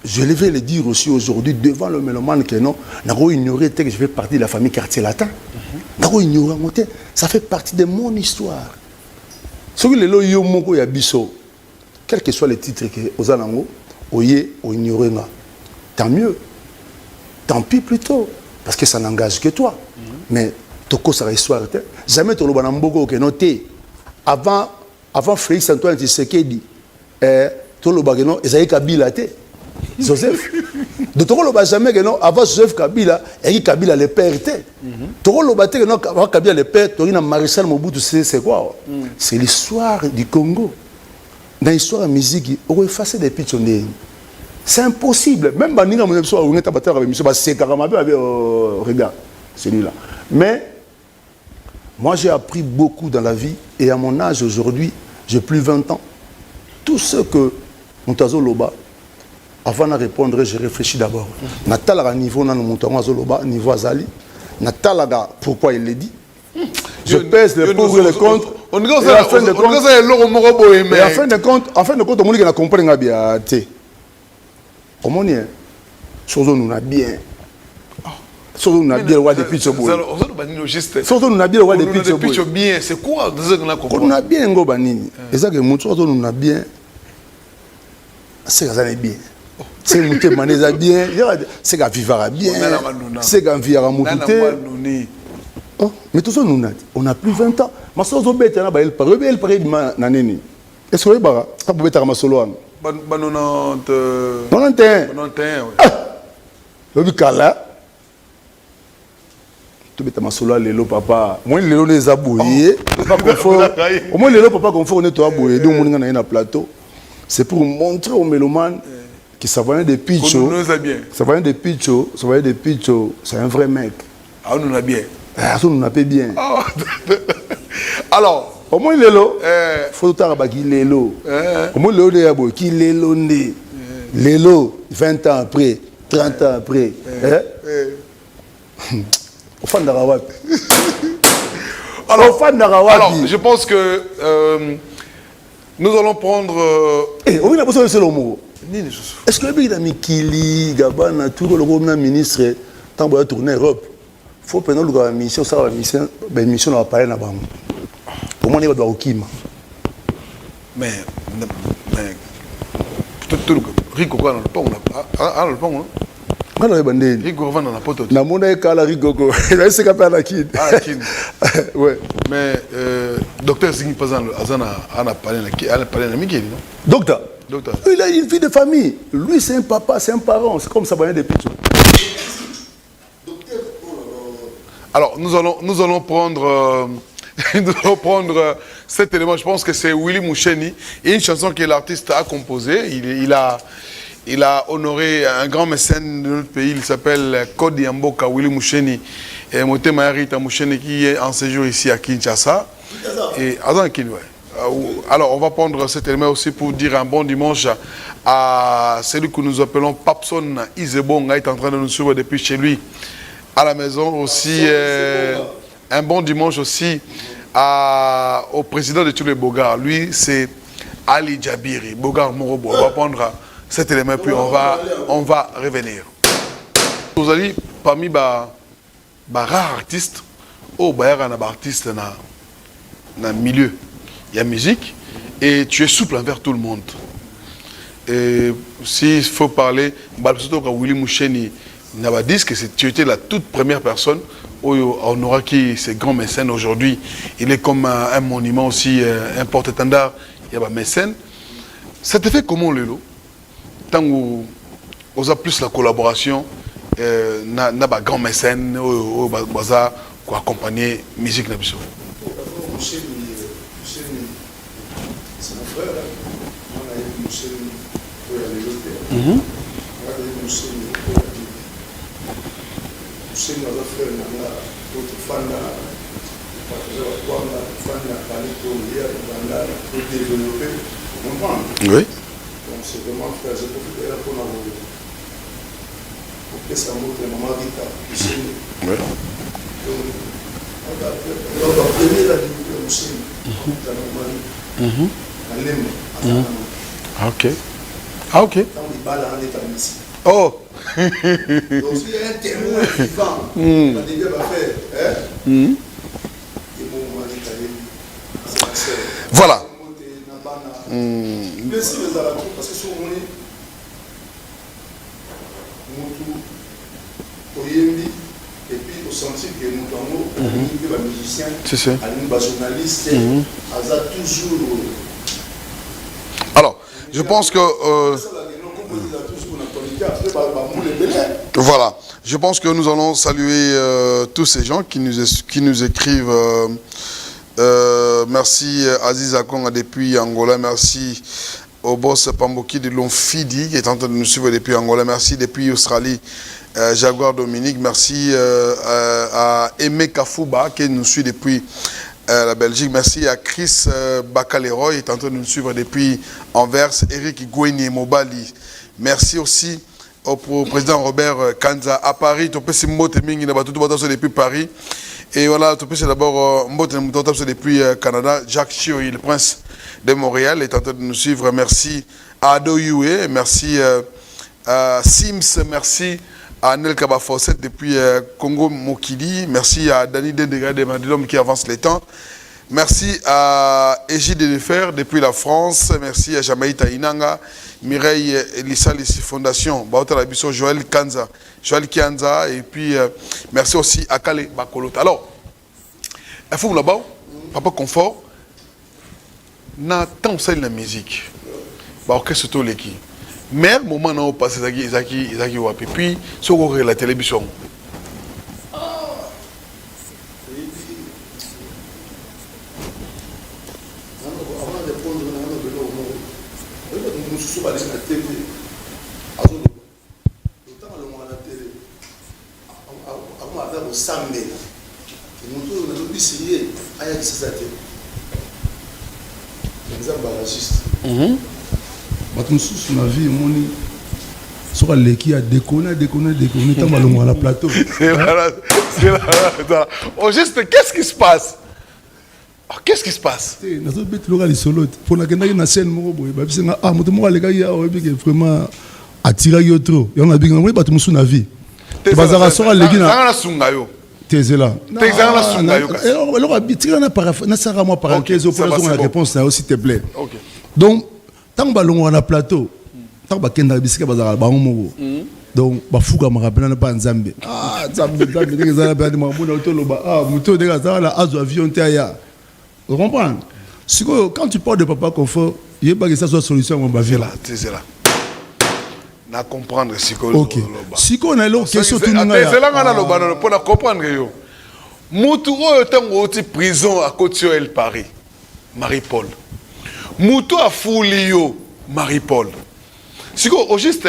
Je vais le dire aussi aujourd'hui devant le mélomane que non, n'a pas ignoré que je fais partie de la famille quartier latin. N'a pas ignoré, ça fait partie de mon histoire. Ce que les loyaux moko ya biso, quel que soit les titres que aux alango, oye ou ignoré nga, tant mieux, tant pis plutôt, parce que ça n'engage que toi. Mais toko sa histoire, jamais to lo banambogo que noté. avant Félix Antoine Tshisekedi, tout le bagage, ils avaient Kabila, Joseph. De tout le bagage, jamais que non, avant Joseph Kabila, et Kabila le père était. Tout le bagage que non, avant Kabila le père, tu as Maréchal Mobutu, c'est quoi? C'est l'histoire du Congo. Dans l'histoire de la musique, on va effacer des pitchs. C'est impossible. Même si on a c'est carrément regarde, celui-là. Mais moi, j'ai appris beaucoup dans la vie. Et à mon âge aujourd'hui, j'ai plus de 20 ans. Tout ce que Moutazo Loba, avant de répondre, j'ai réfléchi d'abord. Natalaga niveau dans Moutazo Loba, niveau Azali. Natalaga, pourquoi il l'a dit. Je pèse les pour et les contre. En fin de compte, on a compris que bien. Comment on est? Surtout nous a bien. Surtout nous a bien le roi des pitchs. Surtout nous a bien le roi des pitchs. Bien, c'est quoi? On a bien un banini. Et ça que surtout nous a bien. C'est que ça est bien. C'est que nous manéza bien. C'est que vivra bien. C'est que vivra mouté. Mais tout ça, on a plus de 20 ans. Ma soeur Zobet, elle a parlé de Naneni. Est-ce que vous avez parlé de Masolo? 91. 91. Oui, Kala. Tu es Masolo, Lélo, papa. Moi, Lélo, les abouillés. Au moins, Lélo, papa, qu'on fait, on est tout abouillé. Donc, on est dans un plateau. C'est pour montrer aux mélomanes que ça va être des pitchos. Ça va être des pitchos. Ça va être des pitchos. C'est un vrai mec. Ah, on a bien. Ah, on a pas bien. Alors, au moins Lélo, faut que tu Lélo. Au moins Lélo, qui Lélo né. Lélo, 20 ans après, 30 ans après. Au fan d'Arawat. Alors, je pense que nous allons prendre. On a besoin de ce mot. Est-ce que le Mikili, Gabana, tout le ministre, tant que tourner Europe, il faut prendre la mission, ça la mission va parler là-bas. Comment on va au Kima? Mais tout Rico quoi dans le pont là? Le pont non? Quand on est bandé. Rico va dans la pote. Na mona e kala Rico ko. Là c'est capable la kid. Ah kid. Ouais. Mais docteur Zinghi Pazan a parlé na Miguel non? Docteur. Il a une vie de famille. Lui c'est un papa, c'est un parent, c'est comme ça va des petits. Alors, nous allons prendre cet élément. Je pense que c'est Willy Moucheni. Et une chanson que l'artiste a composée. Il a honoré un grand mécène de notre pays. Il s'appelle Kodi Yamboka, Willy Moucheni. Et Moté Mayarita Moucheni qui est en séjour ici à Kinshasa. Et alors, on va prendre cet élément aussi pour dire un bon dimanche à celui que nous appelons Papson Isebonga. Il est en train de nous suivre depuis chez lui. À la maison aussi, un bon dimanche aussi au président de tous les Bogards. Lui, c'est Ali Djabiri, Bogard Morobo. On va prendre cet élément puis on va revenir. Vous allez parmi les rares artistes, il y a un artiste dans le milieu. Il y a musique et tu es souple envers tout le monde. Et s'il faut parler, Willy Moucheni, Nabadis, que tu étais la toute première personne on aura qui ces grands mécènes aujourd'hui. Il est comme un monument aussi, un porte-étendard. Il y a un mécène. Ça te fait comment, Lélo? Tant où on a plus la collaboration, n'a pas grand mécène, au bazar, pour accompagner la musique. C'est mon frère. C'est notre frère, notre fanda, pour développer, oui. Donc c'est vraiment frère, je profite de la pour que ça montre maman Rita. Oui. Donc la première année de Moussine, la maman Ah ok. Ah ok. Oh. Donc s'il y a un témoin vivant, on va faire. Voilà. Merci les Arabes, parce que si on est Moutou, Oyembi, et puis au sentir que nous avons des musiciens, des journalistes, toujours. Alors, je pense que voilà, je pense que nous allons saluer tous ces gens qui nous écrivent. Merci Aziz Akonga depuis Angola, merci au boss Pamboki de Lomfidi qui est en train de nous suivre depuis Angola, merci depuis Australie, Jaguar Dominique, merci à Aimé Kafouba qui nous suit depuis la Belgique, merci à Chris Bakaleroy qui est en train de nous suivre depuis Anvers, Eric Goueni Mobali, merci aussi au président Robert Kanza à Paris, depuis Paris. Et voilà, c'est d'abord depuis Canada, Jacques Chioui, le prince de Montréal, est en train de nous suivre. Merci à Ado Yue, merci à Sims, merci à Nel Kabafosset depuis Congo Mokili, merci à Dani Dendegade l'homme qui avance les temps. Merci à Égide Defer depuis la France, merci à Jamaïta Inanga, Mireille Elissa Lissi Fondation, Baota Labiso, Joël Kianza, et puis merci aussi à Kale Bakolot. Alors, il faut là-bas, Papa Confort, na tant ça la musique, bah orchestre tout l'équipe. Mais moment où on passe Izaki Wapi, puis sur la télévision. Sur la vie, sur les qui a déconné, tant à la plateau. C'est là. Au juste, qu'est-ce qui se passe? Qu'est-ce qui se passe? Pour la scène, vraiment attiré trop. Il y en a bien, on va sur la vie. Tu vas à sur la Ligue. C'est là. Alors, réponse s'il te plaît. Donc, tant que on a un plateau, tant que on a un biscuit, on a un bon donc, il faut que je me rappelle pas Nzambe. Ah, Nzambe, vous comprenez? Quand tu parles de Papa Confort, il n'y a pas que ça soit solution. C'est là. Na comprendre si ko ok si ko na lo question tout nga c'est là ngana lo banana pour comprendre yo mutu oyo tango oti prison à côté El Paris Marie-Paul mutu a fuli yo Marie-Paul si ko au juste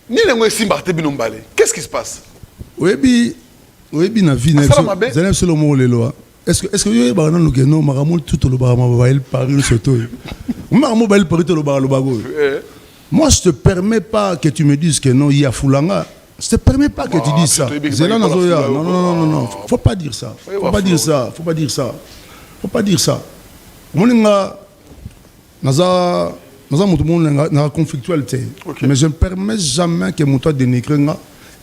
ni lengo simba te binombale qu'est-ce qui se passe oui na vie na zana solo mo lelo est-ce que yo ba na no maramol tout le ba ma El Paris soto maramol ba El Paris to lo ba go. Moi, je ne te permets pas que tu me dises que non, il y a Foulanga. Je ne te permets pas que tu dises ça. Non. Faut pas dire ça. Faut pas dire ça. Mais je ne permets jamais que mon toit dénigre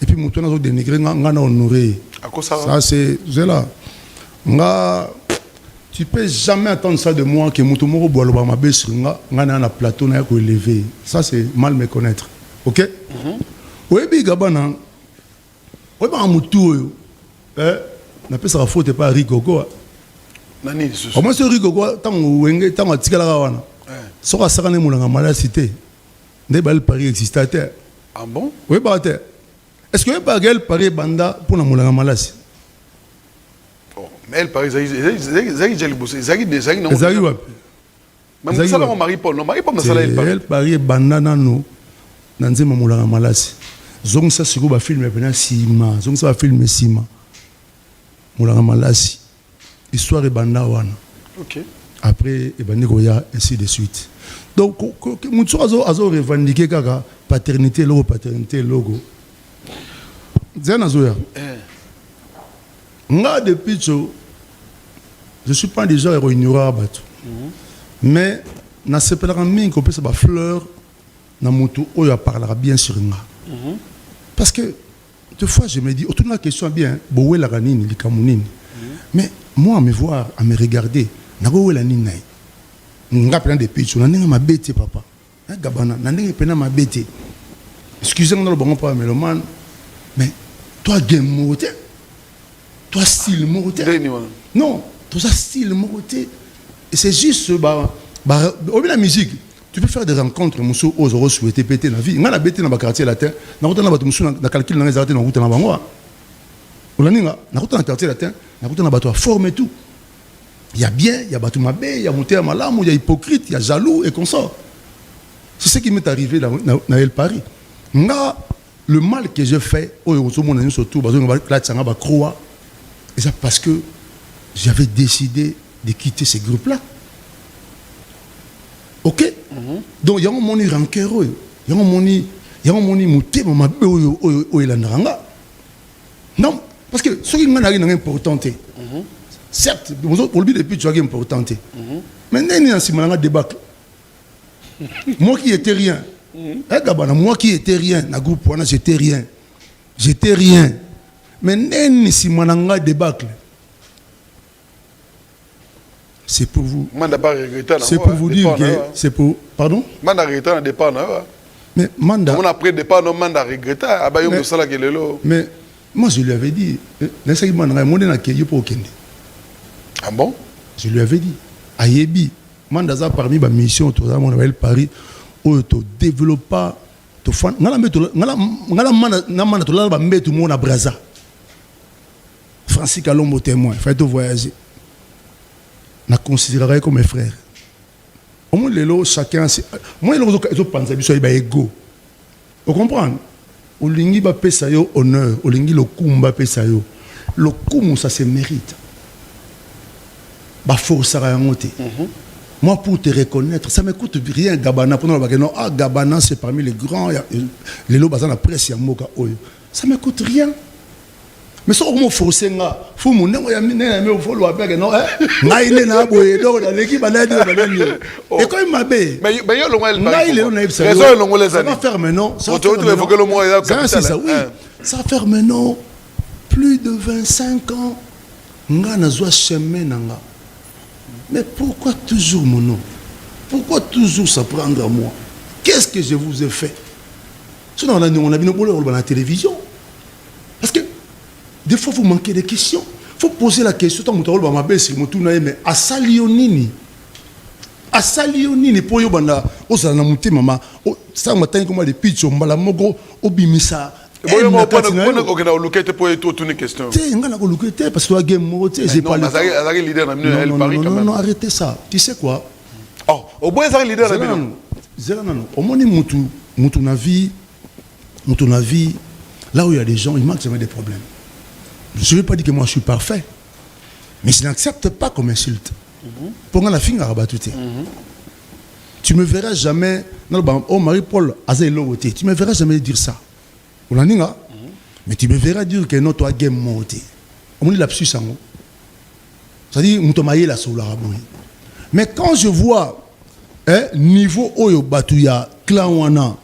et puis mon toit dénigre honoré. Ça, c'est là. Tu ne peux jamais attendre ça de moi que Moutoumoro Boaloba m'a baissé na plateau na ko élevé. Ça c'est mal me connaître. OK? Oui bi gabana. Oui ba Moutou na pesa la faute pas Rigogo. Nani ce. Comment ce Rigogo tant wenge tant atikala wana. Soka sakane mulanga mala cité. Ne bal Paris existateur. Ah bon? Oui ba terre. Est-ce que ba gel Paris banda pour na mulanga malasi? Mais elle Paris, Zagi non. Zagi wapi. Même ça là Marie-Paul, non Marie-Paul na sala El Paris. El Paris bandana no nanzema mulanga malasi. Zong sa siko ba film pena sima, zong sa ba film sima. Mulanga malasi. Histoire banda wana. OK. Après et bandi goya ainsi de suite. Donc mutu azo revendiquer kaka paternité logo. Zena zoya. Nga depuis je ne suis pas déjà ignorant à Batou. Mais na sepelaka mingi ko pesa ba fleur na mutu oyo parlera bien sur nga. Parce que des fois je me dis autour de la question bien bowe la kanini likamunini. Mais moi à me voir à me regarder na bowe la nini nai. Nga plein de pitch na ndenge mabete papa. Na gabana na ndenge pena mabete. Excusez-moi le bon pas mélomane mais toi game moroté, toi style moroté. Non, toi style moroté. Et c'est juste au la musique. Tu peux faire des rencontres, monsieur, aux euros souhaité péter la vie. On a bêté dans le quartier latin. On a calculé dans les arrêtés dans la route dans la banque. On a dans le quartier latin. On a dans forme tout. Il y a bien, il y a bateau mabé, il y a monté à malam, il y a hypocrite, il y a jaloux et consort. C'est ce qui m'est arrivé dans El Paris. Le mal que j'ai fait, surtout, et c'est parce que j'avais décidé de quitter ces groupes-là. Ok? Donc, il y a un moni rancœur, il y a un moni mouté, mais non, parce que ce qui est important, certes, pour lui, depuis tu as important. Mais il y a un débâcle. Moi qui étais rien, moi qui étais rien, dans le groupe, j'étais rien. J'étais rien. Mais si je suis un débâcle, c'est pour vous. C'est pour vous dire que c'est pour. Pardon? Mais Manda. On a pris départ, non, Manda regretté. Mais moi, je lui avais dit. Ah bon? Je lui avais dit. Ayebi, Mandaza parmi ma mission, autour de Paris, où tu développes pas. Tu fais. Francis Kalombo témoin, il faut te voyager. Je considérerais comme mes frères. Au moins, chacun. Moi, je pense que c'est ego. Vous comprenez? Au lingi ba pesa yo honneur, au lingi le kumba pesa yo. Le kum ça se mérite. Ba force à monter. Moi, pour te reconnaître, ça ne me coûte rien, Gabana. Pour nous, non, ah, Gabana, c'est parmi les grands. Les lots, la presse, il y a Moka Oyo. Ça ne me coûte rien. Mais si on force, il faut que je me non, et quand il m'a dit, ça va faire maintenant. Ça va faire maintenant plus de 25 ans. Mais pourquoi toujours mon nom? Pourquoi toujours ça prend à moi? Qu'est-ce que je vous ai fait? Sinon, on a vu nos boulons dans la télévision. Parce que des fois, vous manquez de questions. Il faut poser la question. Mais à Salionini, pour Yobanda, au Salamouté, maman, ça m'a dit comment les pitchs, on m'a mogo, obimisa. On a localité pour toute une question. On a localité parce que j'ai pas le temps. Non, arrêtez ça. Tu sais quoi? Oh, au moins, ça leader. Au moins, mon avis, là où il y a des gens, il manque jamais des problèmes. Je ne veux pas dire que moi je suis parfait, mais je n'accepte pas comme insulte. Pour la fin, tu me verras jamais. Oh, Marie-Paul, tu me verras jamais dire ça. Mais tu me verras dire que non, toi, game monté. On dit lapsus en haut. C'est-à-dire, on la soula. Mais quand je vois niveau Oyo Batuya, Klawana,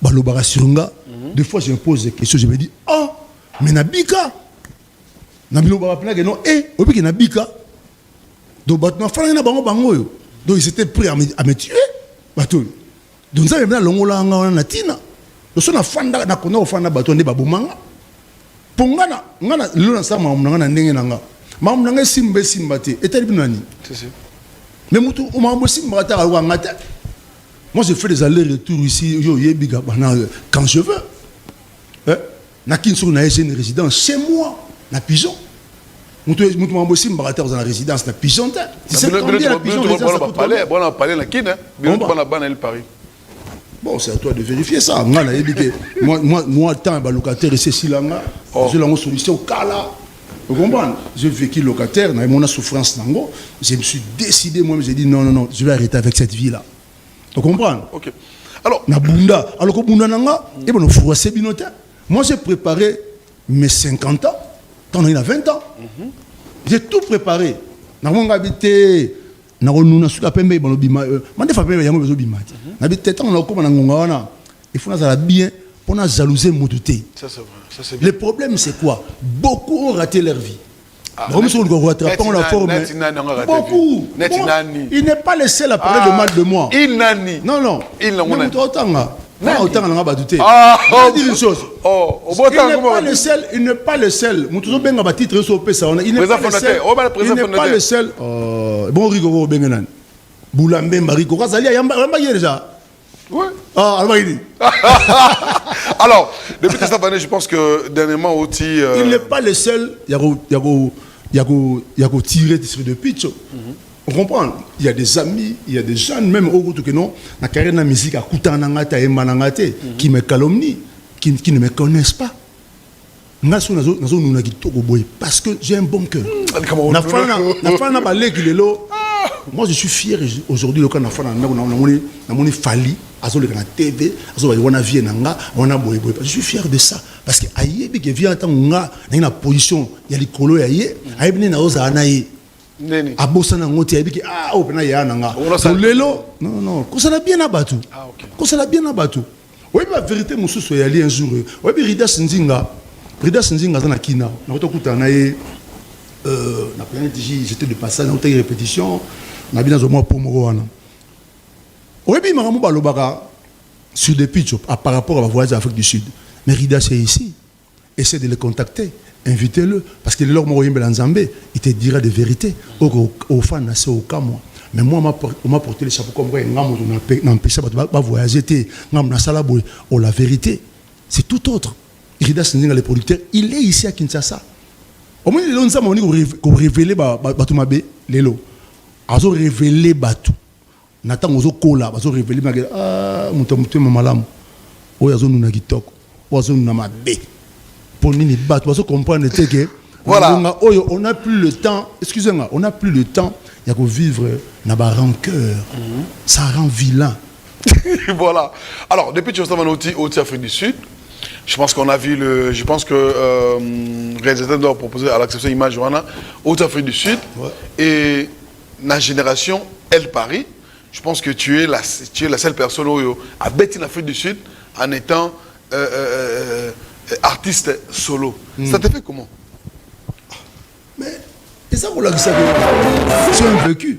Balobara Surunga, des fois je me pose des questions, je me dis, oh, mais Nabika. Donc, ils étaient prêts à me tuer. Donc, ça, maintenant, l'ongola natina. Donc, on a fanda na kona ofanda bato ne babumanga. Pongana, ngana lona sa mamnanga ndenge nanga. Mamnanga simbate. Et nani. Mais mutu o mambo simbata wa ngata. Moi, je fais des allers-retours ici, quand je veux. Nakinso na une résidence chez moi. Na pigeon. Nous m'avons aussi dans la résidence na pigeon. Tu sais combien la pigeon Paris. Bon, c'est à toi de vérifier ça. Moi, tant que locataire ici, j'ai la solution au cas là. Vous comprenez? J'ai vécu locataire, mon souffrance. Je me suis décidé, moi, j'ai dit non, je vais arrêter avec cette vie là. Vous comprenez? Ok. Alors, moi, j'ai préparé mes 50 ans. Quand on a 20 ans, j'ai tout préparé. Nous avons habité, il faut bien pour nous jalouser motuté. Le problème c'est quoi? Beaucoup ont raté leur vie. Beaucoup. Il n'est pas le seul à parler de mal de moi. Non. Non, autant on a pas douté. Ah, on dit une chose. Oh, Il n'est pas le seul. Nous bien un titre sur PESA. Il n'est pas le seul. Il n'est pas le seul. Bon, Rigo Bengenan. Boulambe, Mariko, Razali, Yamba déjà. Ouais. Ah, Almaïdi. Alors, depuis cette année, je pense que dernièrement aussi. Il n'est pas le seul. Il y a tiré sur le pitch. On comprend. Il y a des amis, il y a des jeunes, même au retour que non, la carrière de la musique à Koutanangate et Manangate, qui me calomnient, qui ne me connaissent pas. Parce que j'ai un bon cœur. Moi, je suis fier aujourd'hui quand on a fallu, on a TV, on a vie, on a boy. Je suis fier de ça. Parce que aïe, qui vient on a une position, il y a les colos aïe, aïe, il y a abosana ngoti abiki opena ya nanga lelo non kosala bien abattu kosala bien abattu oui la vérité mususu ya li un jour oui Rida Sinzinga zana kina na kotokuta na ye na planète j'étais de passage na kotoki répétition na bina zo moi pour mo wana oui bi maramu balobaka sur des pitch par rapport à la voyage d'Afrique du Sud mais Rida c'est ici essaie de le contacter. Invitez-le, parce que leur Nzambé, il te dira des vérités. Aux fans, c'est au cas moi. Mais moi, on m'a porté le chapeau comme moi, on a empêché de voyager, la vérité, c'est tout autre. Rida Sinzinga, le producteur, il est ici à Kinshasa. Au moins, il a révélé Batou Mabé, Lelo. Il a révélé Batou. Nathan Ozo Kola, il a révélé Moutamouté Mamalam. Il a révélé Gitok. Il a révélé Mabé. Pour nous comprendre que voilà. On n'a plus le temps, excusez-moi, on n'a plus le temps de vivre dans la rancœur. Ça rend vilain. Voilà. Alors, depuis que tu es au Afrique du Sud, je pense qu'on a vu je pense que le réalisateur doit proposer à l'acceptation image au Afrique du Sud. Ouais. Et la génération El Paris, je pense que tu es la seule personne à bêter l'Afrique du Sud en étant artiste solo. Ça te fait comment? Mais c'est ça qu'on l'a dit, c'est un vécu.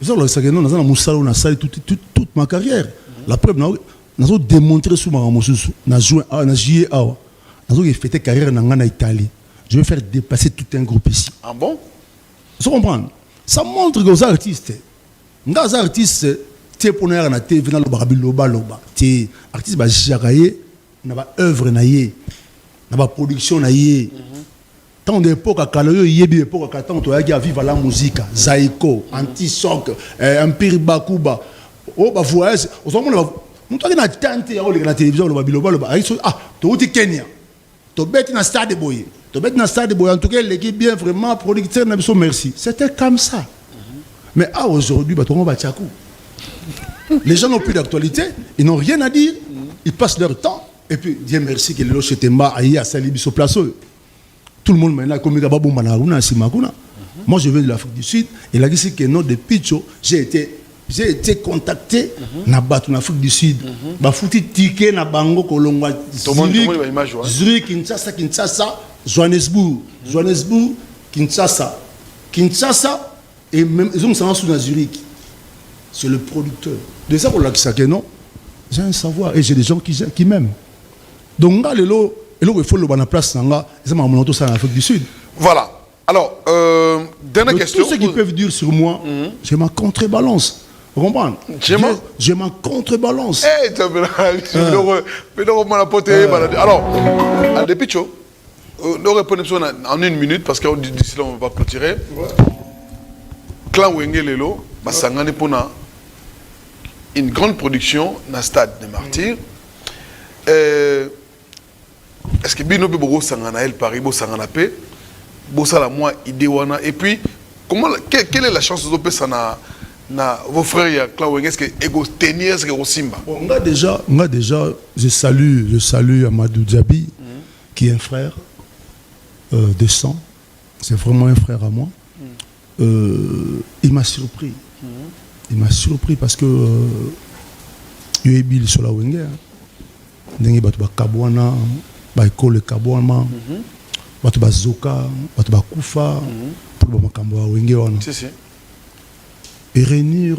C'est ça qu'on l'a dit, toute ma carrière. La preuve, nous avons démontré sur ma ramosus, nous avons joué à nous avons fait carrière en Italie. Je vais faire dépasser tout un groupe ici. Ah bon? Vous comprenez? Ça montre que les artistes, tu es pour nous à la TV, tu es artiste, na ba œuvre na ye na ba production na ye tant d'époque à Kaloyo yebi époque à tant to yaki à vivre la musique Zaiko Anti-Soc Empire Bakuba ba voyage on s'en monte na tante ya la télévision le biloba to uti Kenya to beti na stade boy en tout cas l'équipe bien vraiment producteur na biso merci c'était comme ça mais aujourd'hui ba to ba tchakou les gens n'ont plus d'actualité ils n'ont rien à dire ils passent leur temps. Et puis, Dieu merci que le Chetemba a sali sur place. Tout le monde maintenant comme moi je viens de l'Afrique du Sud et là ici que non de Picho, j'ai été contacté na batu en Afrique du Sud. Ba fouti ticket na bango kolongwa Zurich, Kinshasa, Johannesburg, Kinshasa et même ils ont ça sur Zurich. C'est le producteur. De ça pour la que non. J'ai un savoir et j'ai des gens qui m'aiment. Donc, il faut le place en Afrique du Sud. Voilà. Alors, dernière question. Tout ce qu'ils peuvent dire sur moi, j'ai ma contrebalance. Vous comprenez? J'ai ma contrebalance. Alors, depuis Picho, nous répondons en une minute parce que d'ici là, on va clôturer. Clan Wenge Lelo, Basangane Pona, une grande production dans le stade des Martyrs. Est-ce que Bino Bebo Sangana El Paris, Bo Sangana P, Bossala moi Idewana et puis comment quelle est la chance de faire ça na vos frères Clan Wenge? Est-ce que Ego Tenir, est-ce que Rosimba? Moi déjà je salue Amadou Djabi qui est un frère de sang. C'est vraiment un frère à moi. Il m'a surpris. Il m'a surpris parce que il y a eu sur la Wenge. Ndenge batu ba Kabwana, ba école Kabwana, batu ba Zoka, batu ba Kufa, pour ba makambo wa Wenge wana. Si. Et réunir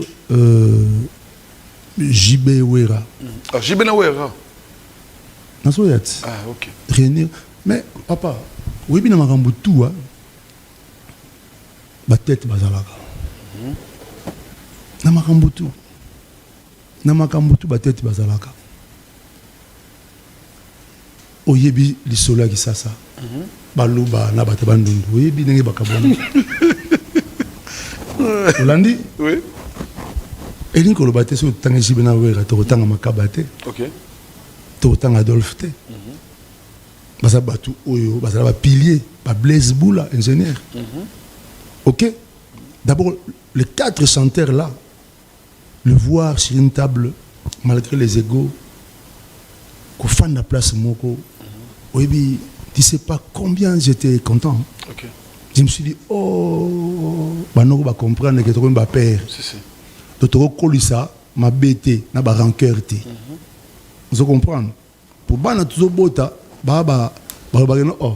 JB Wera. Ah, JB Wera. Nasoyat. Ah, ok. Réunir. Mais, papa, oui, bien, ma tout, hein. Ma tête, bazalaka. Namakambutu. Namakambutu, ma tête, bazalaka. Oyebi, l'isola qui ça. Baluba, nabate bandundu. Oyebi, nenge bakabona. Olandi? Oui. Et l'in kolobate sur tanga jibena wera to tanga makabate. OK. To tanga Adolphe te. Basa batu oyo, basa ba pilier, ba Blaise Boula ingénieur. OK. D'abord les 4 chanteurs là, le voir sur une table malgré les égos, qu'au fin de la place moko. Oui, tu sais pas combien j'étais content. OK. Je me suis dit oh, banoko va comprendre que tu es un père. Si. D'autres colissa ma bête na ba rancœur te. Vous comprenez? Pour bana tuzo bota baba oh.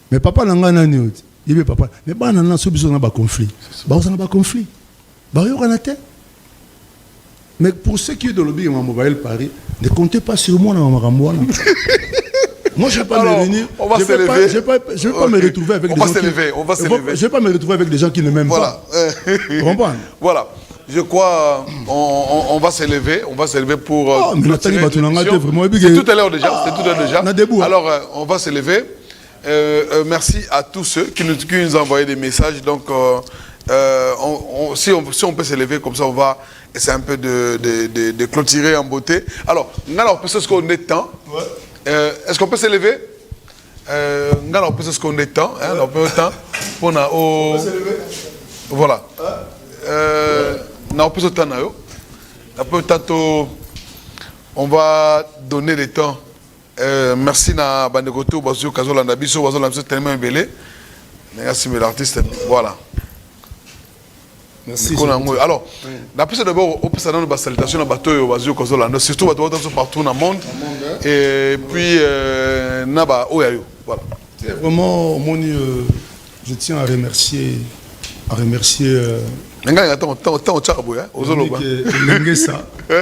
Mais papa nanga nani oti. Yebe papa. Mais bana na so biso na ba conflit. Ba ça na ba conflit. Ba yo kana te. Mais pour ceux qui est dans le big mobile Paris, ne comptez pas sur moi dans ma ramboana. Moi, je ne vais pas me réunir. On va se lever. Je ne vais pas me retrouver avec des gens qui... Je vais pas me retrouver avec des gens qui ne m'aiment pas. Tu comprends? Voilà. Je crois on va se lever. On va se lever pour... C'est tout à l'heure déjà. Hein. Alors, on va se lever. Merci à tous ceux qui nous ont envoyé des messages. Donc, si on peut se lever comme ça, on va essayer un peu de clôturer en beauté. Alors, est-ce qu'on est temps? Est-ce qu'on peut se lever? On peut se qu'on est temps. On peut temps pour voilà. On peut se temps. On va donner le temps. Merci na Bandekoto Bazio Kazola Nabiso Bazola tellement belé. Merci l'artiste. Voilà. Merci. Alors, d'après d'abord, on peut se donner une salutation à Batoyo Bazio Kazola, surtout partout dans le monde. Et puis, Naba Oyayo. Voilà. C'est vraiment, je tiens à remercier.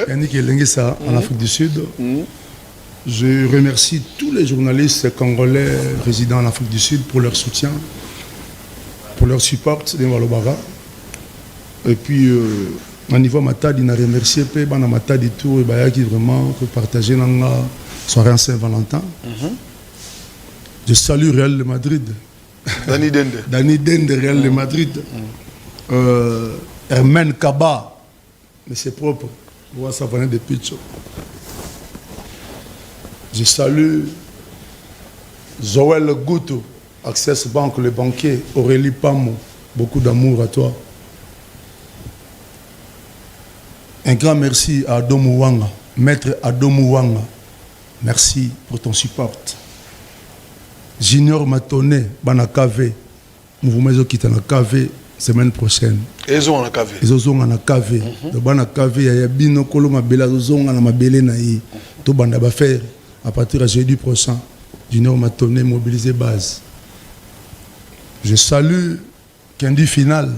Yannick Lengesa en Afrique du Sud. Je remercie tous les journalistes congolais résidant en Afrique du Sud pour leur soutien, pour leur support de Malobara. Et puis, au niveau Matadi, il a remercié Bana Matadi tout et qui vraiment pour partager la soirée Saint-Valentin. Je salue Real de Madrid. Dani Dende. Dani Dende, Real de Madrid. Hermen Kaba, mais c'est propre. Moi, ça venait de Picho. Je salue Joël Goutou, Access Bank, le banquier, Aurélie Pamo, beaucoup d'amour à toi. Un grand merci à Adomu Wanga, maître Adomu Wanga. Merci pour ton support. Junior Matoné, Bana KV, mouvement qui est en KV semaine prochaine. Ils ont en KV. Ils ont en KV. Le Bana KV, il y a Bino Kolo Mabela, ils ont en Mabele Naï. Tout Banda va faire à partir de jeudi prochain. Junior Matoné mobilisé base. Je salue Kendi Final.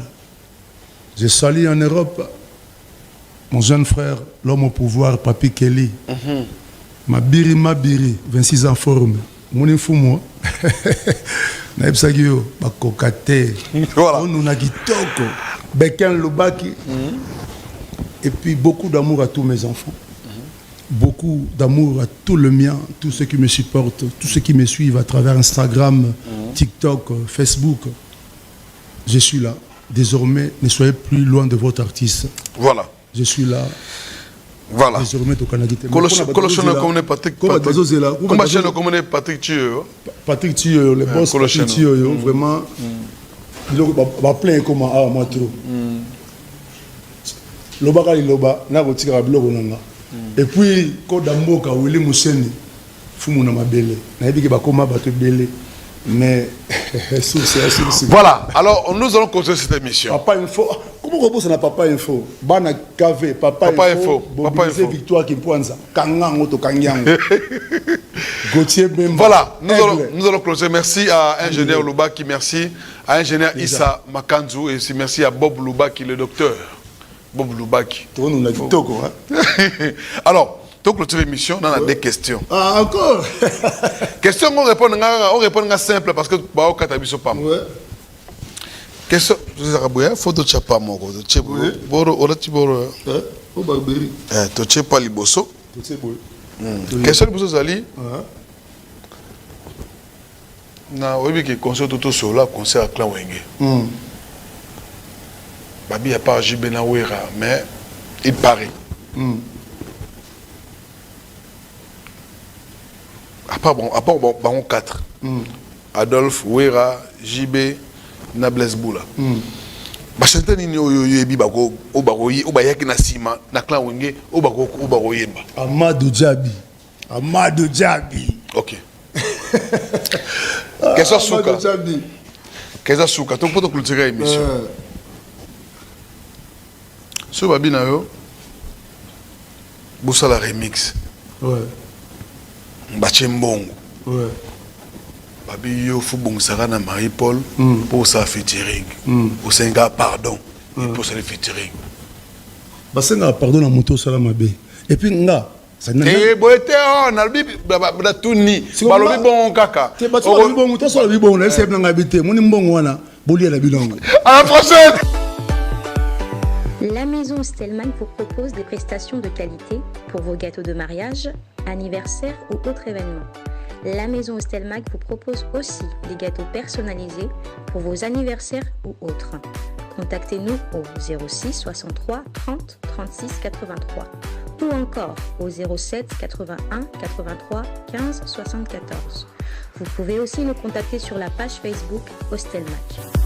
Je salue en Europe mon jeune frère, l'homme au pouvoir, Papi Kelly. Mabiri, 26 ans forme. Mon fou moi. Naïbsagio, Bakokate. Voilà. On a Kitoko. Bekin Lobaki. Et puis beaucoup d'amour à tous mes enfants. Beaucoup d'amour à tout le mien, tous ceux qui me supportent, tous ceux qui me suivent à travers Instagram, TikTok, Facebook. Je suis là. Désormais, ne soyez plus loin de votre artiste. Voilà. Je suis là. Voilà. Désormais, au Canada. Patrick Thio. Patrick Thio, le boss Patrick Thio, vraiment. Il va plein comme moi trop. Loba Loba, n'a pas tiré à bloc. Et puis, quand Damboka, Willy Mousseni, Fumuna Mabele, n'a dit qu'il va comme battre Belé. Mais, voilà, alors nous allons continuer cette émission. Papa Info, comment on pose na Papa Info? Bana KV, Papa Info, Papa Info. Victoire qui pointe ça. Kangang Moto Kangyang. Gauthier Bemba. Voilà, nous allons closer. Merci à ingénieur Loubaki, merci à ingénieur Issa Makanzou et aussi merci à Bob Loubaki, le docteur. Bob Loubaki. On a dit Togo. Alors, donc clôture émission, on a des questions. Ah, encore. Question, on répond à simple parce que bah, au Katabiso pas. Ouais. Question, vous avez photo de chapa moko, de chebo. Boro, ora tiboro. Au Barberi. To chepa liboso. Tu sais, boy. Question liboso zali. Na obi ke concert toto sola concert à Clan Wenge. Babi a pas JB na Wera, mais il paraît. À part bon 4. Adolphe, Wera, JB, Nables Boula. Bachante nini oyo yebi bako obaroyi obayaki na sima na Clan Wenge obaroyemba. Amadou Djabi. Amadou Djabi. OK. Qu'est-ce souka? Qu'est-ce souka? Donc pour clôturer l'émission. Sur babi na yo Boussa la remix. Ouais. Mbongo. Ouais. Babi yo fu bongusaka na Marie-Paul pour ça featuring. Au senga pardon pour ça featuring. Basenga pardon na moto sala mabe. Et puis nga ça n'a Eh boete on albi ba tuni balobi bon kaka. Te ba tsola bon to sala bi bon na se na ngabité moni mbongo wana boli la bilongo. À la prochaine. La maison Stelmach vous propose des prestations de qualité pour vos gâteaux de mariage, anniversaire ou autres événements. La maison Stelmach vous propose aussi des gâteaux personnalisés pour vos anniversaires ou autres. Contactez-nous au 06 63 30 36 83 ou encore au 07 81 83 15 74. Vous pouvez aussi nous contacter sur la page Facebook Stelmach.